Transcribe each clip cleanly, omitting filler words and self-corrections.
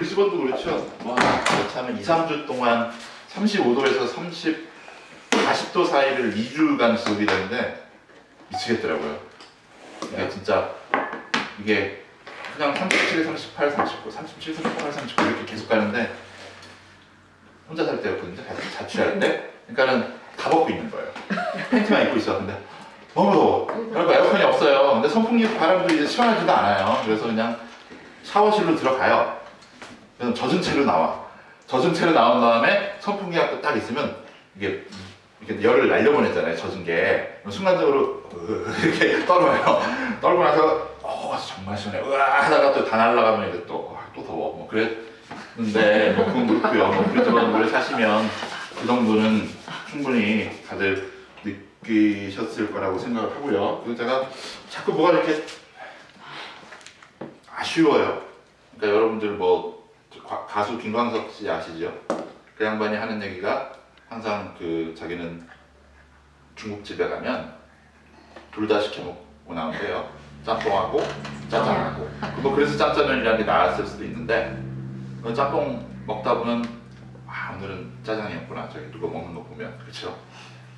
브리즈번도 그렇죠. 와, 차는 2, 3주 동안 35도에서 40도 사이를 2주간 지속이 되는데 미치겠더라고요. 이게 진짜 이게 그냥 37, 38, 39, 37, 38, 39 이렇게 계속 가는데 혼자 살 때였거든요. 자취할 때. 그러니까는 다 벗고 있는 거예요. 팬티만 입고 있어. 근데 너무 더워. 그러니까 에어컨이 없어요. 근데 선풍기 바람도 이제 시원하지도 않아요. 그래서 그냥 샤워실로 들어가요. 그래서 젖은 채로 나와. 젖은 채로 나온 다음에 선풍기 앞에 딱 있으면 이게 이렇게 열을 날려보내잖아요. 젖은 게. 순간적으로 이렇게 떨어요. 떨고 나서 정말 시원해. 으아 하다가 또 다 날아가면 이제 또 더워. 뭐 그랬는데 뭐 그건 그렇고요. 뭐 브리즈번을 사시면 그 정도는 충분히 다들 느끼셨을 거라고 생각을 하고요. 그리고 제가 자꾸 뭐가 이렇게 아쉬워요. 그러니까 여러분들 뭐 가수 김광석 씨 아시죠? 그 양반이 하는 얘기가 항상 그 자기는 중국집에 가면 둘 다 시켜 먹고 나오는데요. 짬뽕하고 짜장하고. 뭐 그래서 짬짜면이라는 게 나왔을 수도 있는데 짬뽕 먹다 보면 오늘은 짜장이었구나. 저기 누가 먹는 거 보면 그렇죠.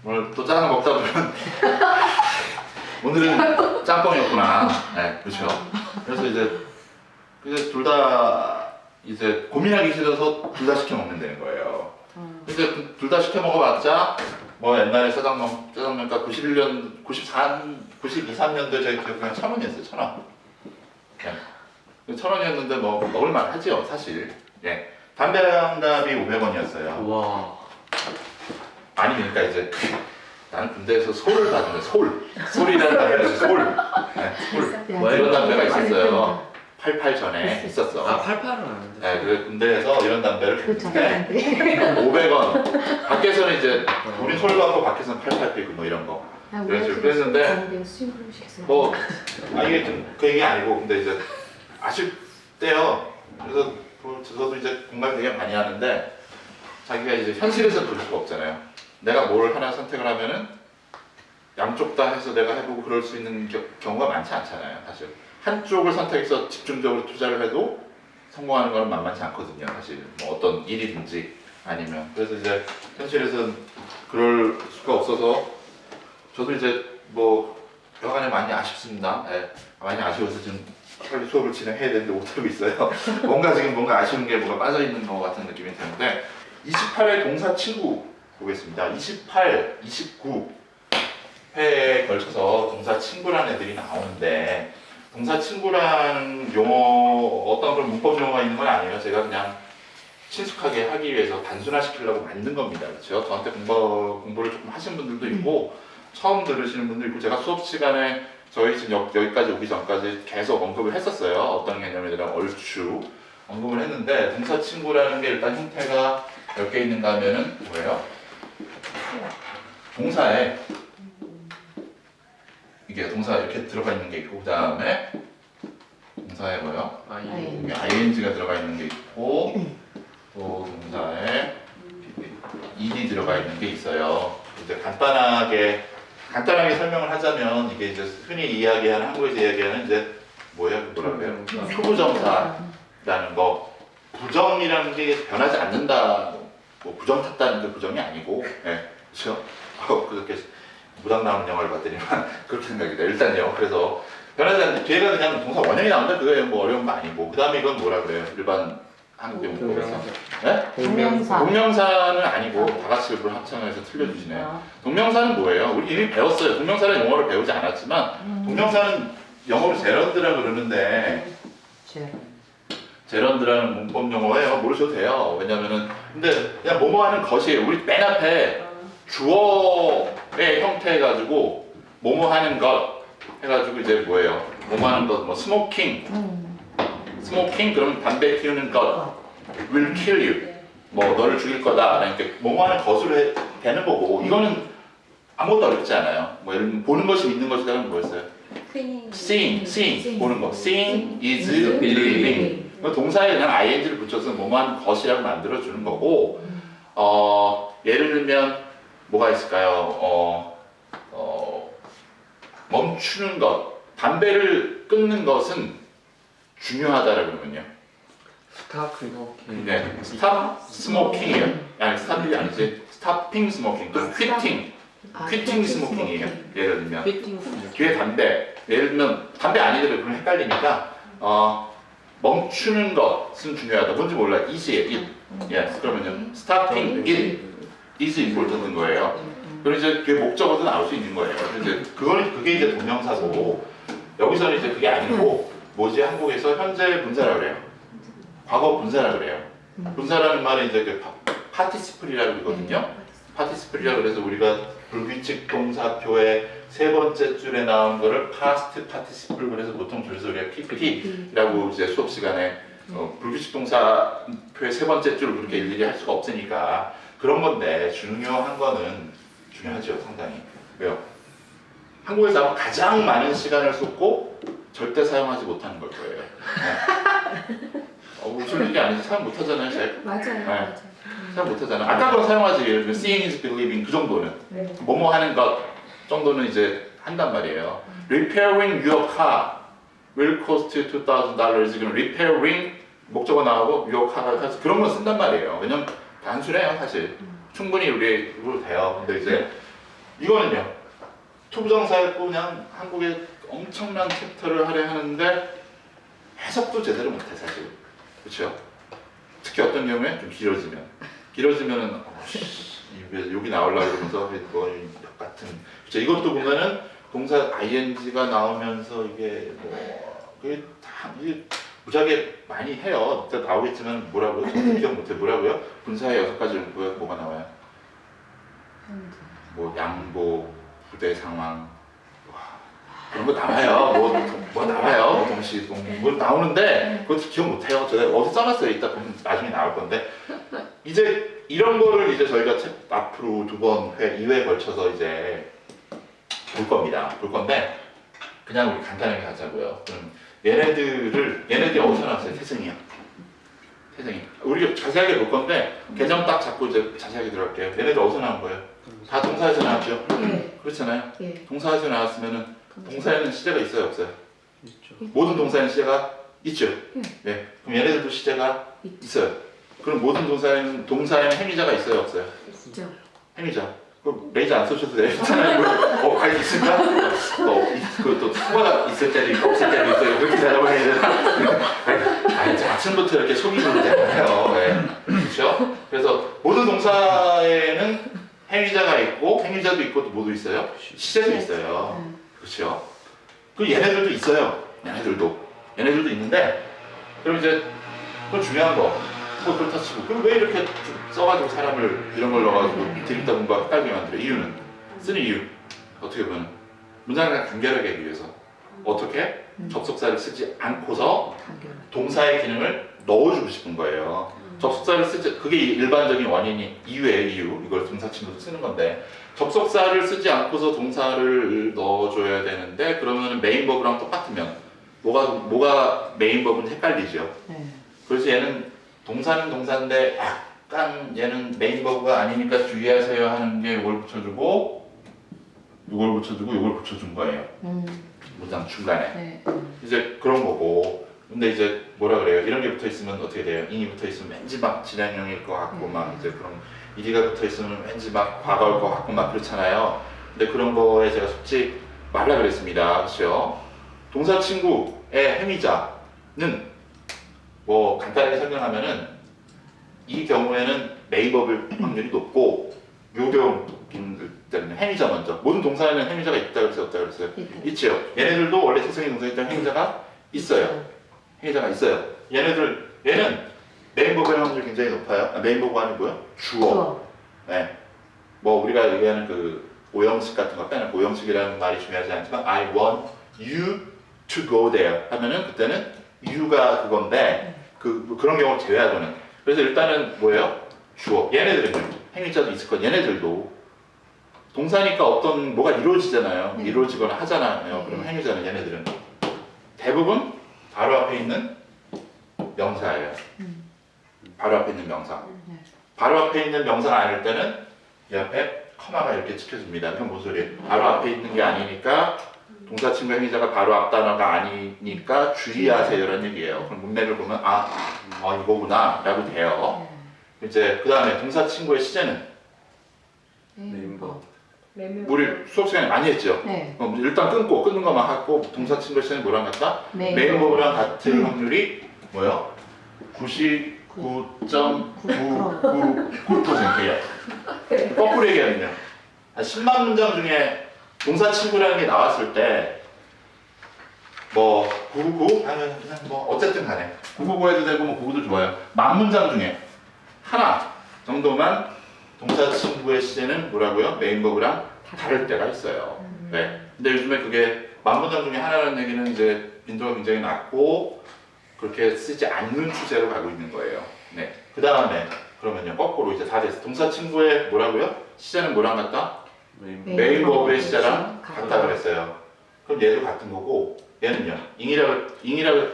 오늘 또 짜장 먹다 보면 오늘은 짬뽕이었구나. 네, 그렇죠. 그래서 이제 둘 다 이제 고민하기 싫어서 둘 다 시켜 먹는다는 거예요. 이제 둘 다 시켜 먹어봤자 뭐 옛날에 짜장면가 91년, 92, 3년도에 저희 그냥 1,000원이었어요. 1,000원. 네. 1,000원이었는데 뭐 먹을만 하죠, 사실. 예. 담배 한 갑이 500원이었어요. 와. 아니 그러니까 이제 나는 군대에서 솔을 받은 거예요. 솔이라는 담배가 있어요. 솔. 이런 담배가 있었어요. 88 전에 있었어. 88은 아닌데. 네, 그래서 군대에서 이런 담배를 폈는데 500원. 밖에서는 이제 우리 솔 받고 밖에서는 88 피고 뭐 이런 거. 그랬는데 뭐 이게 좀 그 얘기 아니고 근데 이제 아쉽대요. 그래서 저도 이제 공감 되게 많이 하는데 자기가 이제 현실에서 볼 수가 없잖아요. 내가 뭘 하나 선택을 하면은 양쪽 다 해서 내가 해보고 그럴 수 있는 경우가 많지 않잖아요. 사실 한쪽을 선택해서 집중적으로 투자를 해도 성공하는 건 만만치 않거든요. 사실 뭐 어떤 일이든지 아니면 그래서 이제 현실에서는 그럴 수가 없어서 저도 이제 뭐 여간에 많이 아쉽습니다. 네, 많이 아쉬워서 지금 빨리 수업을 진행해야 되는데 못하고 있어요. 뭔가 아쉬운 게 뭐가 빠져있는 것 같은 느낌이 드는데 28회 동사 친구 보겠습니다. 28, 29회에 걸쳐서 동사 친구라는 애들이 나오는데 동사 친구라는 용어 어떤 그런 문법 용어가 있는 건 아니에요. 제가 그냥 친숙하게 하기 위해서 단순화시키려고 만든 겁니다. 그렇죠? 저한테 공부를 조금 하신 분들도 있고 처음 들으시는 분도 있고 제가 수업 시간에 저희 지금 여기까지 오기 전까지 계속 언급을 했었어요. 어떤 개념이랑 얼추 언급을 했는데 동사 친구라는 게 일단 형태가 몇 개 있는가 하면은 뭐예요? 동사에 이게 동사 이렇게 들어가 있는 게 있고 그 다음에 동사에 뭐요? 여기 ing가 들어가 있는 게 있고 또 동사에 ed 들어가 있는 게 있어요. 이제 간단하게 설명을 하자면 이게 이제 흔히 이야기하는 한국에서 이야기하는 이제 뭐예요? 뭐라고 해요? 표부정사라는 거. 부정이라는 게 변하지 않는다. 뭐 부정 탔다는 게 부정이 아니고, 네, 그렇죠? 그렇게 무당 나오는 영화를 봤더니만 그렇게 생각이 돼요. 일단요. 그래서 변하지 않는 뒤에가 그냥 동사 원형이 나온다 그거예요. 뭐 어려운 거 아니고. 그 다음에 이건 뭐라 그래요? 일반 한국의 문법에서. 네? 동명사는 아니고 다 같이 일부러 합창해서 틀려주시네. 동명사는 뭐예요? 우리 이미 배웠어요. 동명사는 영어를 배우지 않았지만 동명사는 영어로 제런드라고 그러는데 제런드라는 문법 용어예요. 모르셔도 돼요. 왜냐면은 근데 그냥 뭐뭐 하는 것이에요. 우리 맨 앞에 주어의 형태 해가지고 뭐뭐 하는 것 해가지고 이제 뭐예요? 뭐뭐 하는 것, 뭐 스모킹 그러면 담배 피우는 것 will kill you 뭐 너를 죽일 거다 그러니까 뭐뭐 하는 것으로 되는 거고 이거는 아무것도 어렵지 않아요. 뭐 예를 들면 보는 것이 믿는 것이라는 뭐였어요? seeing 보는 거 seeing is believing 동사에 그냥 ing를 붙여서 뭐뭐 하는 것이라고 만들어주는 거고 예를 들면 뭐가 있을까요? 멈추는 것 담배를 끊는 것은 중요하다라고 그러면요. 스탑 스모킹. 네, 스탑 스모킹이에요. 아니 스탑이 아니지. 스탑핑 스모킹. 또 퀴팅. 퀴팅 스모킹이에요. 예를 들면 뒤에 담배. 예를 들면 담배 아니더라도 그럼 헷갈리니까 멈추는 것은 중요하다. 뭔지 몰라. it이에요. it. 예, 그러면요. stopping it is important인 거예요. 그리고 이제 그게 목적어도 나올 수 있는 거예요. 이제 그게 이제 동명사고 여기서는 이제 그게 아니고 뭐지 한국에서 현재 분사라 그래요. 과거 분사라 그래요. 분사라는 말이 이제 그 파티시플이라고 그러거든요. 파티시플이라고 그래서 우리가 불규칙 동사표의 세 번째 줄에 나온 거를 past participle 그래서 보통 줄여서 우리가 PP라고 이제 수업 시간에 불규칙 동사표의 세 번째 줄을 그렇게 일일이 할 수가 없으니까 그런 건데 중요한 거는 중요하죠 상당히. 왜요? 한국에서 아마 가장 많은 시간을 쏟고 절대 사용하지 못하는 걸 거예요. 네. 웃을 일이 아니지 사용 못하잖아요 잘. 맞아요. 네. 맞아요. 사용 못하잖아. 아까 건 사용하지. 예를 들면 seeing is believing 그 정도는 뭐뭐 하는 것 정도는 이제 한단 말이에요. Repairing your car will cost $2,000. 지금 repairing 목적어 나오고 your car가 그런 건 쓴단 말이에요. 왜냐면 단순해요 사실. 충분히 우리 입으로 돼요. 근데 이제 이거는요. 투부정사였고 그냥 한국에 엄청난 챕터를 하려 하는데 해석도 제대로 못해 사실. 그렇죠? 특히 어떤 경우에 좀 길어지면은 여기 나오려고 그러면서 뭐 같은 그렇죠? 이것도 보면은 동사 ing가 나오면서 이게 뭐 그게 다 이게 무지하게 많이 해요. 일단 나오겠지만 뭐라고요? 저도 기억 못해. 뭐라고요? 분사의 6가지 뭐가 나와요? 뭐 양보, 부대 상황 그런 거 나와요. 뭐 나와요. 뭐 동시 뭐 나오는데 그것도 기억 못해요. 제가 어디 써놨어요. 이따 보면 나중에 나올 건데 이제 이런 거를 이제 저희가 앞으로 2회 걸쳐서 이제 볼 겁니다. 볼 건데 그냥 우리 간단하게 하자고요. 그럼 얘네들이 어디서 나왔어요? 태생이요. 태생이. 우리가 자세하게 볼 건데 개념 딱 잡고 이제 자세하게 들어갈게요. 얘네들 어디서 나온 거예요? 다 동사에서 나왔죠? 그렇잖아요. 동사에서 나왔으면은 동사에는 시제가 있어요, 없어요? 있죠. 모든 동사에는 시제가 있죠. 네. 그럼 얘네들도 시제가 있어요. 그럼 모든 동사에는 행위자가 있어요, 없어요? 있죠. 행위자. 그럼 레이저 안 써셔도 돼요. 괜찮아요. 과연 있을까? 또 수고가 있을 때도 있고 없을 때도 있어요. 그렇게 대답을 해야 되나? 아니, 아침부터 이렇게 속이면 되나요? 네. 그렇죠? 그래서 모든 동사에는 행위자가 있고 행위자도 있고 또 뭐도 있어요? 시제도 있어요. 그렇죠? 그 얘네들도 있어요. 얘네들도 있는데 그럼 이제 그건 중요한 거. 뭐 그렇다 치고 그럼 왜 이렇게 써가지고 사람을 이런 걸 넣어가지고 드립다 공부가 헷갈리게 만들어? 이유는 쓰는 이유 어떻게 보면 문장을 간결하게 하기 위해서 어떻게 접속사를 쓰지 않고서 동사의 기능을 넣어주고 싶은 거예요. 접속사를 쓰지 그게 일반적인 원인이 이유예요. 이유 이걸 동사친구도 쓰는 건데 접속사를 쓰지 않고서 동사를 넣어줘야 되는데 그러면 메인 버브랑 똑같으면 뭐가 메인 버브는 헷갈리죠. 그래서 얘는 동사는 동사인데 약간 얘는 메인 버브가 아니니까 주의하세요 하는 게 이걸 붙여주고 이걸 붙여준 거예요. 문장 중간에. 이제 그런 거고 근데 이제 뭐라 그래요? 이런 게 붙어 있으면 어떻게 돼요? 인이 붙어 있으면 왠지 막 진행형일 것 같고 막 이제 그런 이리가 붙어 있으면 왠지 막 과거일 것 같고 막 그렇잖아요. 근데 그런 거에 제가 속지 말라 그랬습니다. 그렇죠? 동사 친구의 행위자는 뭐 간단하게 설명하면은 이 경우에는 메인 버블 확률이 높고 요 경우는 행위자 먼저 모든 동사에는 행위자가 있다 그랬어요? 없다 그랬어요? 있죠. 얘네들도 원래 태생의 동사에 따른 행위자가 있어요. 얘는 메인 버블의 확률이 굉장히 높아요. 메인 버브가 아니고요. 주어. 네. 뭐 우리가 얘기하는 그 오형식 같은 거 빼놓고 오형식이라는 말이 중요하지 않지만 I want you to go there 하면은 그때는 you가 그건데 그런 경우를 제외하고는 그래서 일단은 뭐예요? 주어. 얘네들은 행위자도 있을 건 얘네들도 동사니까 뭐가 이루어지잖아요. 이루어지거나 하잖아요. 그러면 행위자는 얘네들은 대부분 바로 앞에 있는 명사예요. 바로 앞에 있는 명사. 바로 앞에 있는 명사가 아닐 때는 이 앞에 커마가 이렇게 찍혀줍니다. 그럼 무슨 소리예요? 바로 앞에 있는 게 아니니까 동사 친구 행위자가 바로 앞 단어가 아니니까 주의하세요라는 얘기예요. 그럼 문맥을 보면 이거구나 라고 돼요. 이제 그 다음에 동사 친구의 시제는 네임버. 우리 수업 시간에 많이 했죠. 네. 그럼 일단 끊는 것만 하고 동사 친구의 시제는 뭐랑 같다? 메인 메인버브랑 같은 확률이 뭐요? 99.999%예요. 거꾸로 얘기하면요. 10만 문장 중에 동사 친구라는 게 나왔을 때 뭐 999 아니면 그냥 뭐 어쨌든 간에 999 해도 되고 뭐 999도 좋아요. 만 문장 중에 하나 정도만 동사 친구의 시제는 뭐라고요? 메인버브랑 다를 때가 있어요. 네. 근데 요즘에 그게 만 문장 중에 하나라는 얘기는 이제 빈도가 굉장히 낮고 그렇게 쓰지 않는 추세로 가고 있는 거예요. 네. 그 다음에 그러면요 거꾸로 이제 다 됐어. 동사 친구의 뭐라고요? 시제는 뭐랑 같다? 메인버브의 시제랑 같다 그랬어요. 그럼 얘도 같은 거고 얘는요 잉이라고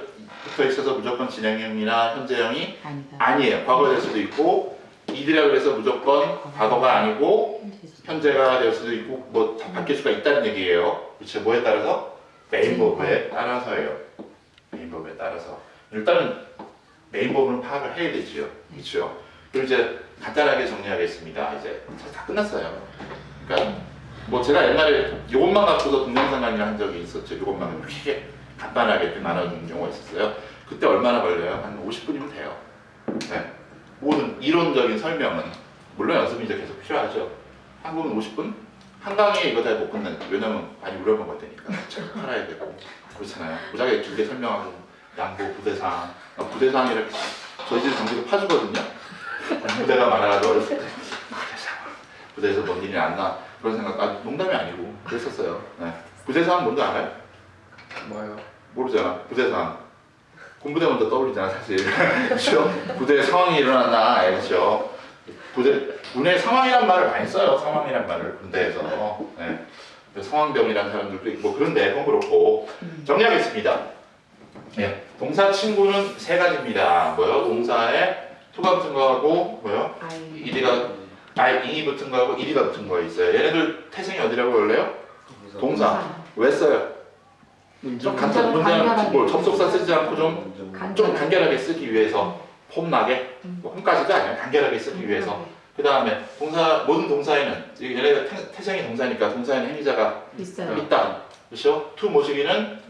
붙어 있어서 무조건 진행형이나 현재형이 아니에요. 과거가 될 수도 있고 이들이라고 해서 무조건 과거가 아니고 현재가 될 수도 있고 뭐 다 바뀔 수가 있다는 얘기예요. 그렇죠? 뭐에 따라서? 메인버브에 따라서예요. 메인버브에 따라서 일단은 메인버브는 파악을 해야 되지요. 그렇죠? 그리고 이제 간단하게 정리하겠습니다. 이제 다 끝났어요. 그러니까 뭐 제가 옛날에 이것만 갖고도 동영상 강의를 한 적이 있었죠. 이것만 크게 간단하게 이렇게 나눠주는 경우가 있었어요. 그때 얼마나 걸려요? 한 50분이면 돼요. 네. 모든 이론적인 설명은 물론 연습이 이제 계속 필요하죠. 한국은 50분? 한 강의에 이거 다 못 끝내. 왜냐면 많이 우려먹어야 되니까 책 팔아야 되고 그렇잖아요. 무작위에 길게 설명하고 양보, 부대상, 부대상이라 저희 집 정기도 파주거든요. 부대가 많아가지고 어렸을 때 부대에서 뭔 일이 안 나. 그런 생각, 농담이 아니고 그랬었어요. 네. 부대상은 뭔지 알아요? 뭐요? 모르잖아. 부대상. 군부대 먼저 떠올리잖아, 사실. 그렇죠? 부대 상황이 일어났나, 알죠? 군의 상황이란 말을 많이 써요. 상황이란 말을 군대에서. 네. 상황병이라는 사람들도 있고 뭐 그런데 그건 그렇고 정리하겠습니다. 네. 동사 친구는 세 가지입니다. 뭐요? 동사에 to가 붙은 거하고 뭐요? 잉이 붙은 거하고 이리가 붙은 거 있어요. 얘네들 태생이 어디라고 원래요? 동사. 왜 써요? 좀 간단 문장 뭐 접속사 쓰지 않고 좀 간결하게 쓰기 위해서 폼나게 뭐 홈까지도 아니야. 간결하게 쓰기 위해서. 그 다음에 모든 동사에는 얘네가 태생이 동사니까 동사에는 행위자가 있다. 그렇죠? to 모시기는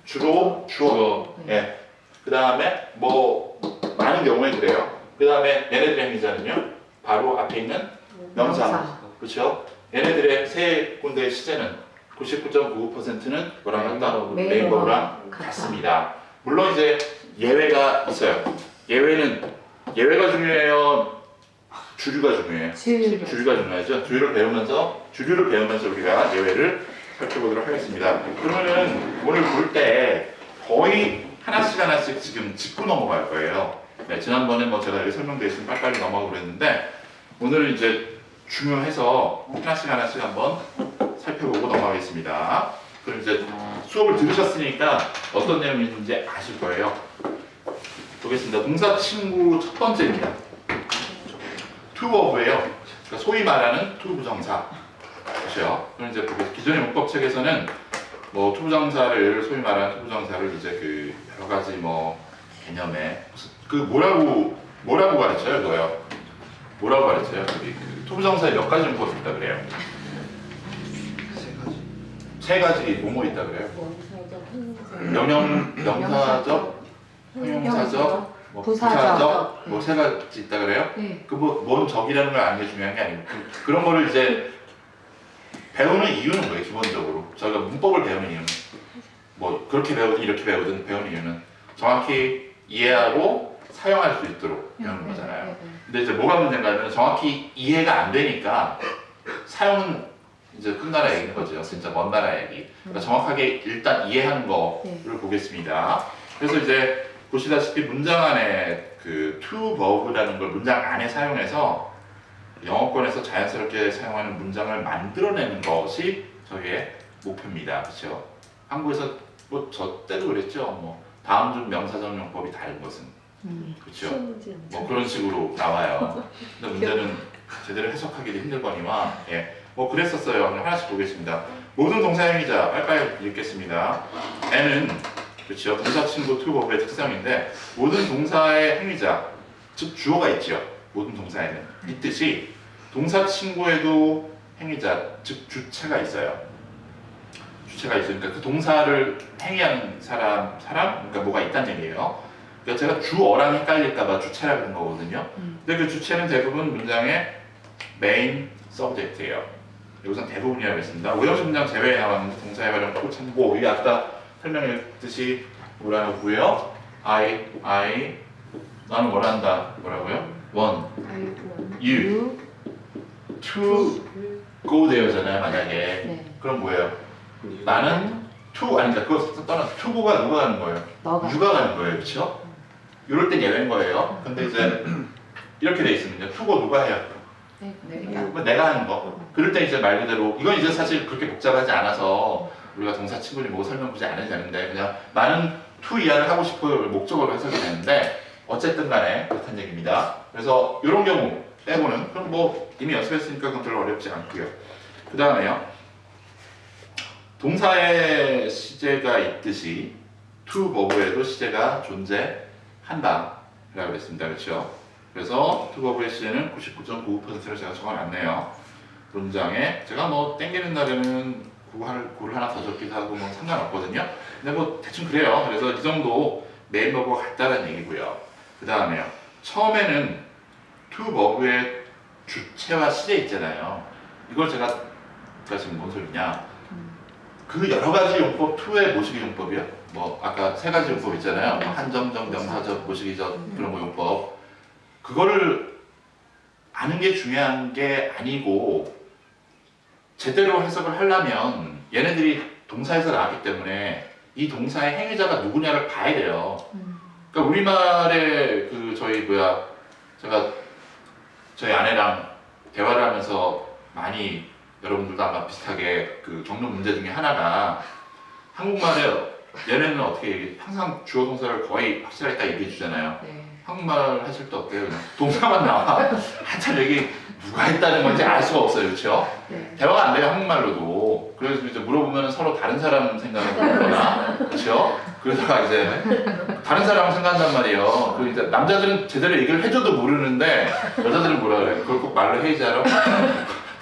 주로 주어. 예. 그 다음에 뭐 많은 경우에 그래요. 그 다음에 얘네들의 행위자는요. 바로 앞에 있는 명사. 그렇죠? 얘네들의 세 군데의 시제는 99.99%는 뭐랑 같다? 메인버브랑 같습니다. 물론 이제 예외가 있어요. 예외가 중요해요. 주류가 중요해요. 주류가 중요하죠. 주류를 배우면서 우리가 예외를 살펴보도록 하겠습니다. 그러면은 오늘 볼 때 거의 하나씩 지금 짚고 넘어갈 거예요. 네, 지난번에 뭐 제가 여기 설명되어 있으면 빨리빨리 넘어가고 그랬는데 오늘은 이제 중요해서 하나씩 한번 살펴보고 넘어가겠습니다. 그럼 이제 수업을 들으셨으니까 어떤 내용이 있는지 아실 거예요. 보겠습니다. 동사 친구 첫 번째입니다. to of예요. 그러니까 소위 말하는 to 부정사. 그렇죠? 그럼 이제 기존의 문법책에서는 뭐 to 부정사를 소위 말하는 to 부정사를 이제 그 여러 가지 뭐 개념에 그 뭐라고 가르쳐요, 이거요? 뭐라고 가르쳐요? 그 to 부정사에 몇 가지 문법이 있다 그래요? 세 가지 뭐뭐 있다 그래요? 명사적, 형용사적, 뭐 부사적, 뭐 세 가지 있다 그래요? 네. 그 뭐 뭔 적이라는 걸 아는 게 중요한 게 아니고 그런 거를 이제 배우는 이유는 뭐예요? 기본적으로 저희가 문법을 배우는 이유는 뭐 그렇게 배우든 이렇게 배우든 배우는 이유는 정확히 이해하고 사용할 수 있도록 배우는 거잖아요. 근데 이제 뭐가 문제인가 하면 정확히 이해가 안 되니까 사용은 이제 끝나라 얘기인 거죠. 진짜 먼 나라 얘기. 그러니까 정확하게 일단 이해하는 거를 보겠습니다. 그래서 이제 보시다시피 문장 안에 그 to verb라는 걸 문장 안에 사용해서 영어권에서 자연스럽게 사용하는 문장을 만들어내는 것이 저희의 목표입니다. 그렇죠? 한국에서 뭐 저 때도 그랬죠. 뭐 다음 중 명사적 용법이 다른 것은 그렇죠? 뭐 그런 식으로 나와요. 근데 문제는 제대로 해석하기도 힘들거니와 뭐 그랬었어요. 그럼 하나씩 보겠습니다. 모든 동사의 행위자 빨리빨리 읽겠습니다. N은 그렇죠. 동사 친구 to 버브의 특성인데 모든 동사의 행위자 즉 주어가 있죠. 모든 동사에는 있듯이 동사 친구에도 행위자 즉 주체가 있어요. 주체가 있으니까 그 동사를 행위하는 사람 그러니까 뭐가 있다는 얘기예요. 그러니까 제가 주어랑 헷갈릴까봐 주체라 그런 거거든요. 근데 그 주체는 대부분 문장의 메인 서브젝트예요. 여기서 대부분이라고 했습니다. 오형식 문장 제외에 나왔는데 동사의 활용 꼭 참고 이게 아까 설명했듯이 뭐라고요? I 나는 원한다. 뭐라고요? want you to go there잖아요. 만약에 네. 그럼 뭐예요? 나는 to 아니 그러니까 그거 떠나서 to go가 누가 가는 거예요? 너가. 유가 가는 거예요. 그렇죠? 이럴 땐 예외인 거예요. 근데 이제 이렇게 돼 있으면요. to go 누가 해요? 내가 하는 거. 그럴 때 이제 말 그대로 이건 이제 사실 그렇게 복잡하지 않아서 우리가 동사 친구니 뭐 설명 굳이 안 해도 되는데 그냥 나는 to 이하를 하고 싶어요 목적어로 해석이 되는데 어쨌든 간에 그렇다는 얘기입니다. 그래서 이런 경우 빼고는 그럼 뭐 이미 연습했으니까 그건 별로 어렵지 않고요. 그 다음에요. 동사에 시제가 있듯이 to 버브에도 시제가 존재한다 라고 그랬습니다. 그렇죠? 그래서 to 버브의 시제는 99.99%를 제가 적어놨네요. 문장에 제가 뭐 땡기는 날에는 구를 하나 더 적기도 하고 뭐 상관없거든요. 근데 뭐 대충 그래요. 그래서 이 정도 메인 버브가 같다는 얘기고요. 그 다음에요. 처음에는 to 버브의 주체와 시제 있잖아요. 이걸 제가 지금 뭔 소리냐? 그 여러 가지 용법, to의 모시기 용법이요. 뭐 아까 세 가지 용법 있잖아요. 뭐 한정적, 명사적, 모시기적 그런 거 용법. 그거를 아는 게 중요한 게 아니고 제대로 해석을 하려면 얘네들이 동사에서 나왔기 때문에 이 동사의 행위자가 누구냐를 봐야 돼요. 그러니까 우리말에 그 제가 저희 아내랑 대화를 하면서 많이 여러분들도 아마 비슷하게 그 겪는 문제 중에 하나가 한국말에 얘네는 어떻게 얘기해? 항상 주어 동사를 거의 확실하게 딱 얘기해 주잖아요. 네. 한국말 하실 때 어때요? 그냥 동사만 나와 한참 얘기 누가 했다는 건지 알 수가 없어요. 그렇죠? 네. 대화가 안 돼요. 한국말로도. 그래서 이제 물어보면 서로 다른 사람 생각을 하거나 그렇죠? 그러다가 이제 다른 사람을 생각한단 말이에요. 그 이제 남자들은 제대로 얘기를 해줘도 모르는데 여자들은 뭐라 그래? 그걸 꼭 말로 해야지하러?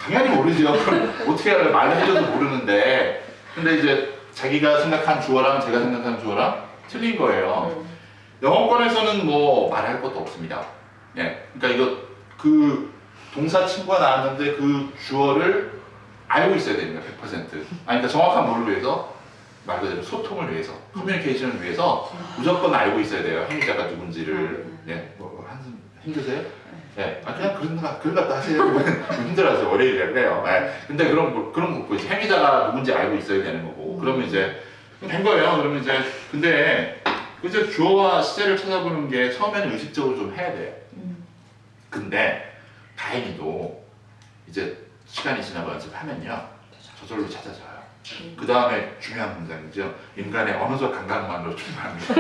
당연히 모르죠. 그럼 어떻게 알아요? 말로 해줘도 모르는데 근데 이제 자기가 생각한 주어랑 제가 생각하는 주어랑 틀린 거예요. 영어권에서는 뭐 말할 것도 없습니다. 네, 그러니까 이거 그 동사 친구가 나왔는데 그 주어를 알고 있어야 됩니다. 100%. 그러니까 정확한 뭐를 위해서 말 그대로 소통을 위해서, 커뮤니케이션을 위해서 무조건 알고 있어야 돼요. 행위자가 누군지를. 네, 뭐 한숨 힘드세요? 네, 그냥 그런 것도 하세요. 힘들어서 월요일에 그래요. 네. 근데 그런 거 이제 행위자가 누군지 알고 있어야 되는 거고. 그러면 이제 된 거예요. 그러면 이제 근데 이제 주어와 시제를 찾아보는 게 처음에는 의식적으로 좀 해야 돼요. 근데 다행히도 이제 시간이 지나고 연습하면요 저절로 찾아져요. 그 다음에 중요한 문장이죠. 인간의 언어적 감각만으로 충분합니다.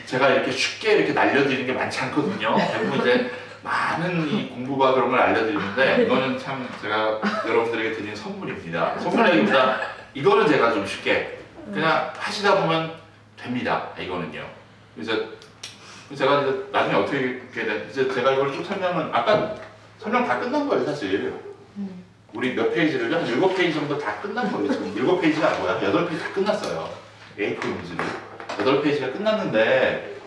제가 이렇게 쉽게 이렇게 날려드리는 게 많지 않거든요. 대부분 이제 많은 이 공부가 그런 걸 알려드리는데 이거는 참 제가 여러분들에게 드리는 선물입니다. 선물이기보다 이거는 제가 좀 쉽게 그냥 하시다 보면 됩니다. 이거는요. 이제 제가 이제 나중에 어떻게 이제 제가 이걸 쭉 설명은 아까 설명 다 끝난 거예요 사실. 우리 몇 페이지를요? 한 7페이지 정도 다 끝난 거예요. 지금 7페이지가 뭐야? 8페이지 다 끝났어요. A4 용지를 8페이지가 끝났는데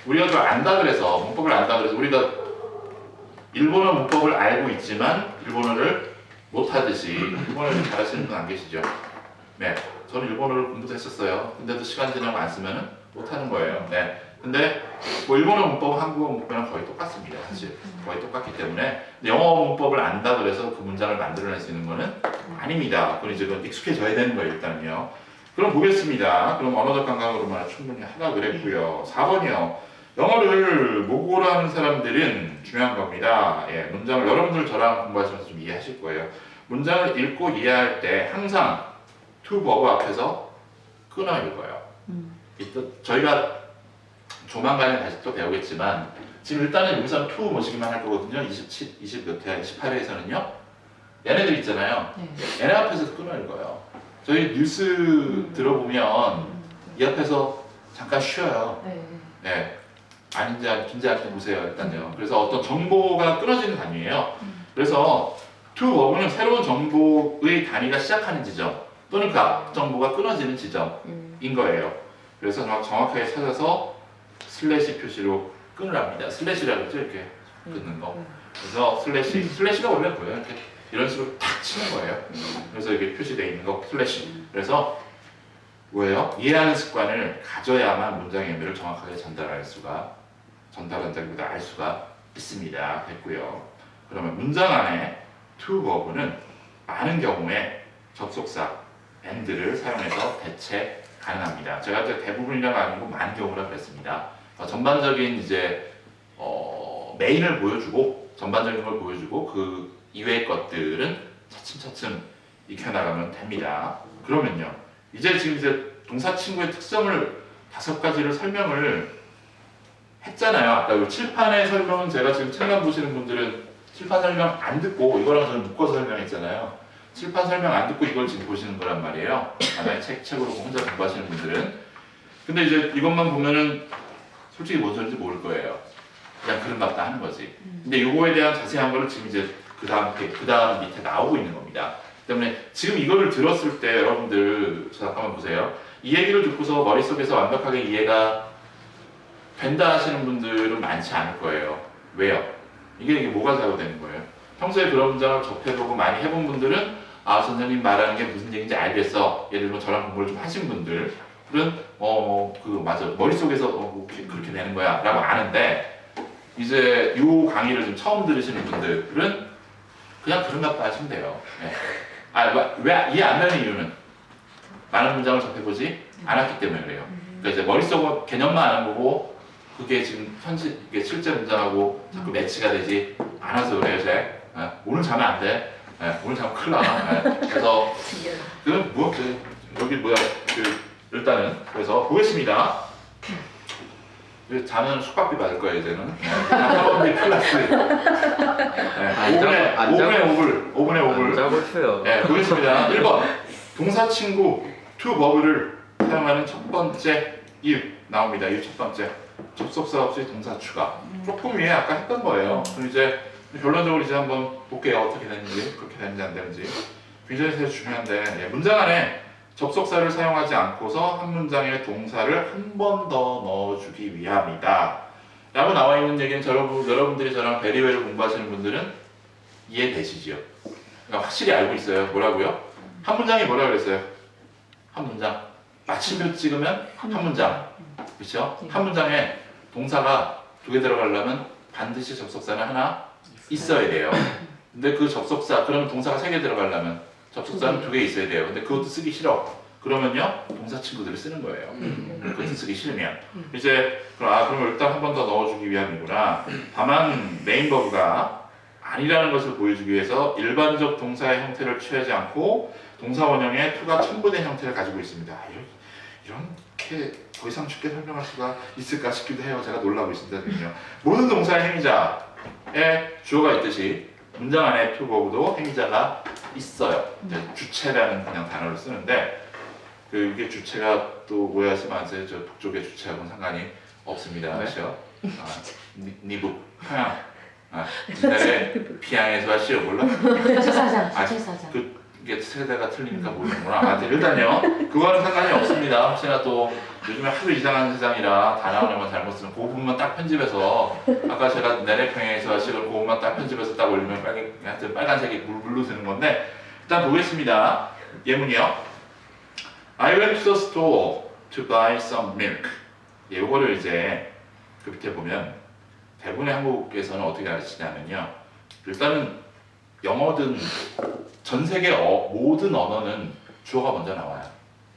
우리가 그걸 안다 그래서 문법을 안다 그래서 우리가 일본어 문법을 알고 있지만 일본어를 못하듯이 일본어를 잘하시는 분 안 계시죠? 네, 저는 일본어를 공부도 했었어요. 근데도 시간 지나고 안 쓰면 못하는 거예요. 네. 근데 뭐 일본어 문법은 한국어 문법이랑 거의 똑같습니다. 사실 거의 똑같기 때문에 영어 문법을 안다 그래서 그 문장을 만들어낼 수 있는 거는 아닙니다. 그건 이제 익숙해져야 되는 거예요 일단요. 그럼 보겠습니다. 그럼 언어적 감각으로만 충분히 하다 그랬고요. 4번이요. 영어를 모국어로 하는 사람들은 중요한 겁니다. 예, 문장을 여러분들 저랑 공부하시면서 좀 이해하실 거예요. 문장을 읽고 이해할 때 항상 to verb 앞에서 끊어 읽어요. 저희가 조만간에 다시 또 배우겠지만 지금 일단은 여기서는 to 모시기만 할 거거든요. 27, 20 몇 회, 28회에서는요. 얘네들 있잖아요. 네. 얘네 앞에서 끊어 읽어요. 저희 뉴스 들어보면 이 앞에서 잠깐 쉬어요. 네. 네. 긴지 않게 보세요. 일단요. 그래서 어떤 정보가 끊어지는 단위예요. 그래서 to 버브는 새로운 정보의 단위가 시작하는 지점 또는 그 앞 정보가 끊어지는 지점인 거예요. 그래서 정확하게 찾아서 슬래시 표시로 끊으랍니다. 슬래시라고 했죠, 이렇게 끊는 거. 그래서 슬래시가 원래 뭐예요? 이렇게 이런 식으로 탁 치는 거예요. 그래서 이게 표시되어 있는 거 슬래시. 그래서 뭐예요? 이해하는 습관을 가져야만 문장의 의미를 정확하게 전달한다기보다 알 수가 있습니다. 됐고요. 그러면 문장 안에 to 버브는 많은 경우에 접속사 and를 사용해서 대체 가능합니다. 제가 이제 대부분이라고 아니고 많은 경우라 그랬습니다. 전반적인 이제 메인을 보여주고 전반적인 걸 보여주고 그 이외의 것들은 차츰차츰 익혀나가면 됩니다. 그러면요. 이제 지금 이제 동사 친구의 특성을 5가지를 설명을 했잖아요. 아까 그 칠판의 설명은 제가 지금 책만 보시는 분들은 칠판 설명 안 듣고 이거랑 저는 묶어서 설명했잖아요. 칠판 설명 안 듣고 이걸 지금 보시는 거란 말이에요. 만약에 책으로 혼자 공부하시는 분들은. 근데 이제 이것만 보면은 솔직히 뭔 소리인지 모를 거예요. 그냥 그런 같다 하는 거지. 근데 이거에 대한 자세한 거를 지금 이제 그 다음 밑에 나오고 있는 겁니다. 때문에 지금 이거를 들었을 때 여러분들 잠깐만 보세요. 이 얘기를 듣고서 머릿속에서 완벽하게 이해가 된다 하시는 분들은 많지 않을 거예요. 왜요? 이게 뭐가 잘못되는 거예요? 평소에 그런 문장을 접해보고 많이 해본 분들은 아 선생님 말하는 게 무슨 얘기인지 알겠어. 예를 들면 저랑 공부를 좀 하신 분들은 맞아 머릿속에서 그렇게 되는 거야 라고 아는데 이제 이 강의를 좀 처음 들으시는 분들은 그냥 그런가 봐 하시면 돼요. 네. 왜 이해 안 되는 이유는 많은 문장을 접해보지 않았기 때문에 그래요. 그러니까 이제 머릿속 개념만 아는 거고 그게 지금 이게 실제 문장하고 자꾸 매치가 되지 않아서 그래요. 오늘 자면 안 돼. 오늘 자면 큰일 나. 그래서 여기 일단은 그래서 보겠습니다. 자면 숙박비 받을 거예요 이제는. 학원비 플러스. 5분의 5불. 짝을 쳐요. 네, 보겠습니다. 1번 동사 친구 to 버브를 사용하는 첫 번째 이유 나옵니다. 이유 첫 번째 접속사 없이 동사 추가. 조금 위에 아까 했던 거예요. 그럼 이제 결론적으로 이제 한번 볼게요. 어떻게 되는지 그렇게 되는지 안 되는지. 굉장히 되게 중요한데 문장 안에 접속사를 사용하지 않고서 한 문장의 동사를 한 번 더 넣어주기 위함이다 라고 나와 있는 얘기는 여러분들이 저랑 베리웨이를 공부하시는 분들은 이해되시죠? 그러니까 확실히 알고 있어요. 뭐라고요? 한 문장이 뭐라 그랬어요? 한 문장 마침표 찍으면 한 문장 그렇죠? 한 문장에 동사가 2개 들어가려면 반드시 접속사는 하나 있어야 돼요. 근데 그 접속사 그러면 동사가 3개 들어가려면 접속사는 2개 있어야 돼요. 근데 그것도 쓰기 싫어. 그러면요 동사 친구들을 쓰는 거예요. 그것도 쓰기 싫으면 이제 그럼 일단 한 번 더 넣어주기 위함이구나. 다만 메인 버브가 아니라는 것을 보여주기 위해서 일반적 동사의 형태를 취하지 않고 동사 원형의 to가 첨부된 형태를 가지고 있습니다. 이렇게 더 이상 쉽게 설명할 수가 있을까 싶기도 해요. 제가 놀라고 있습니다. 모든 동사의 행위자의 주어가 있듯이 문장 안에 to 버브도 행위자가 있어요. 주체라는 그냥 단어를 쓰는데 이게 주체가 또 오해하시면 안 돼요. 저 북쪽의 주체하고는 상관이 없습니다. 그렇죠? 니북 평양 옛날에 피양에서 하시오 몰라? 주체사장. 이게 세대가 틀리니까 모르는구나. 일단요 그거는 상관이 없습니다. 혹시나 또 요즘에 하도 이상한 세상이라 다 나오는 건 잘못 쓰면 그 부분만 딱 편집해서 아까 제가 내래평양에서 하시고 그 부분만 딱 편집해서 딱 올리면 빨간색이 물로 드는 건데 일단 보겠습니다. 예문이요. I went to the store to buy some milk. 이거를 이제 그 밑에 보면 대부분의 한국에서는 어떻게 가르치냐면요. 일단은 영어든 전 세계 모든 언어는 주어가 먼저 나와요.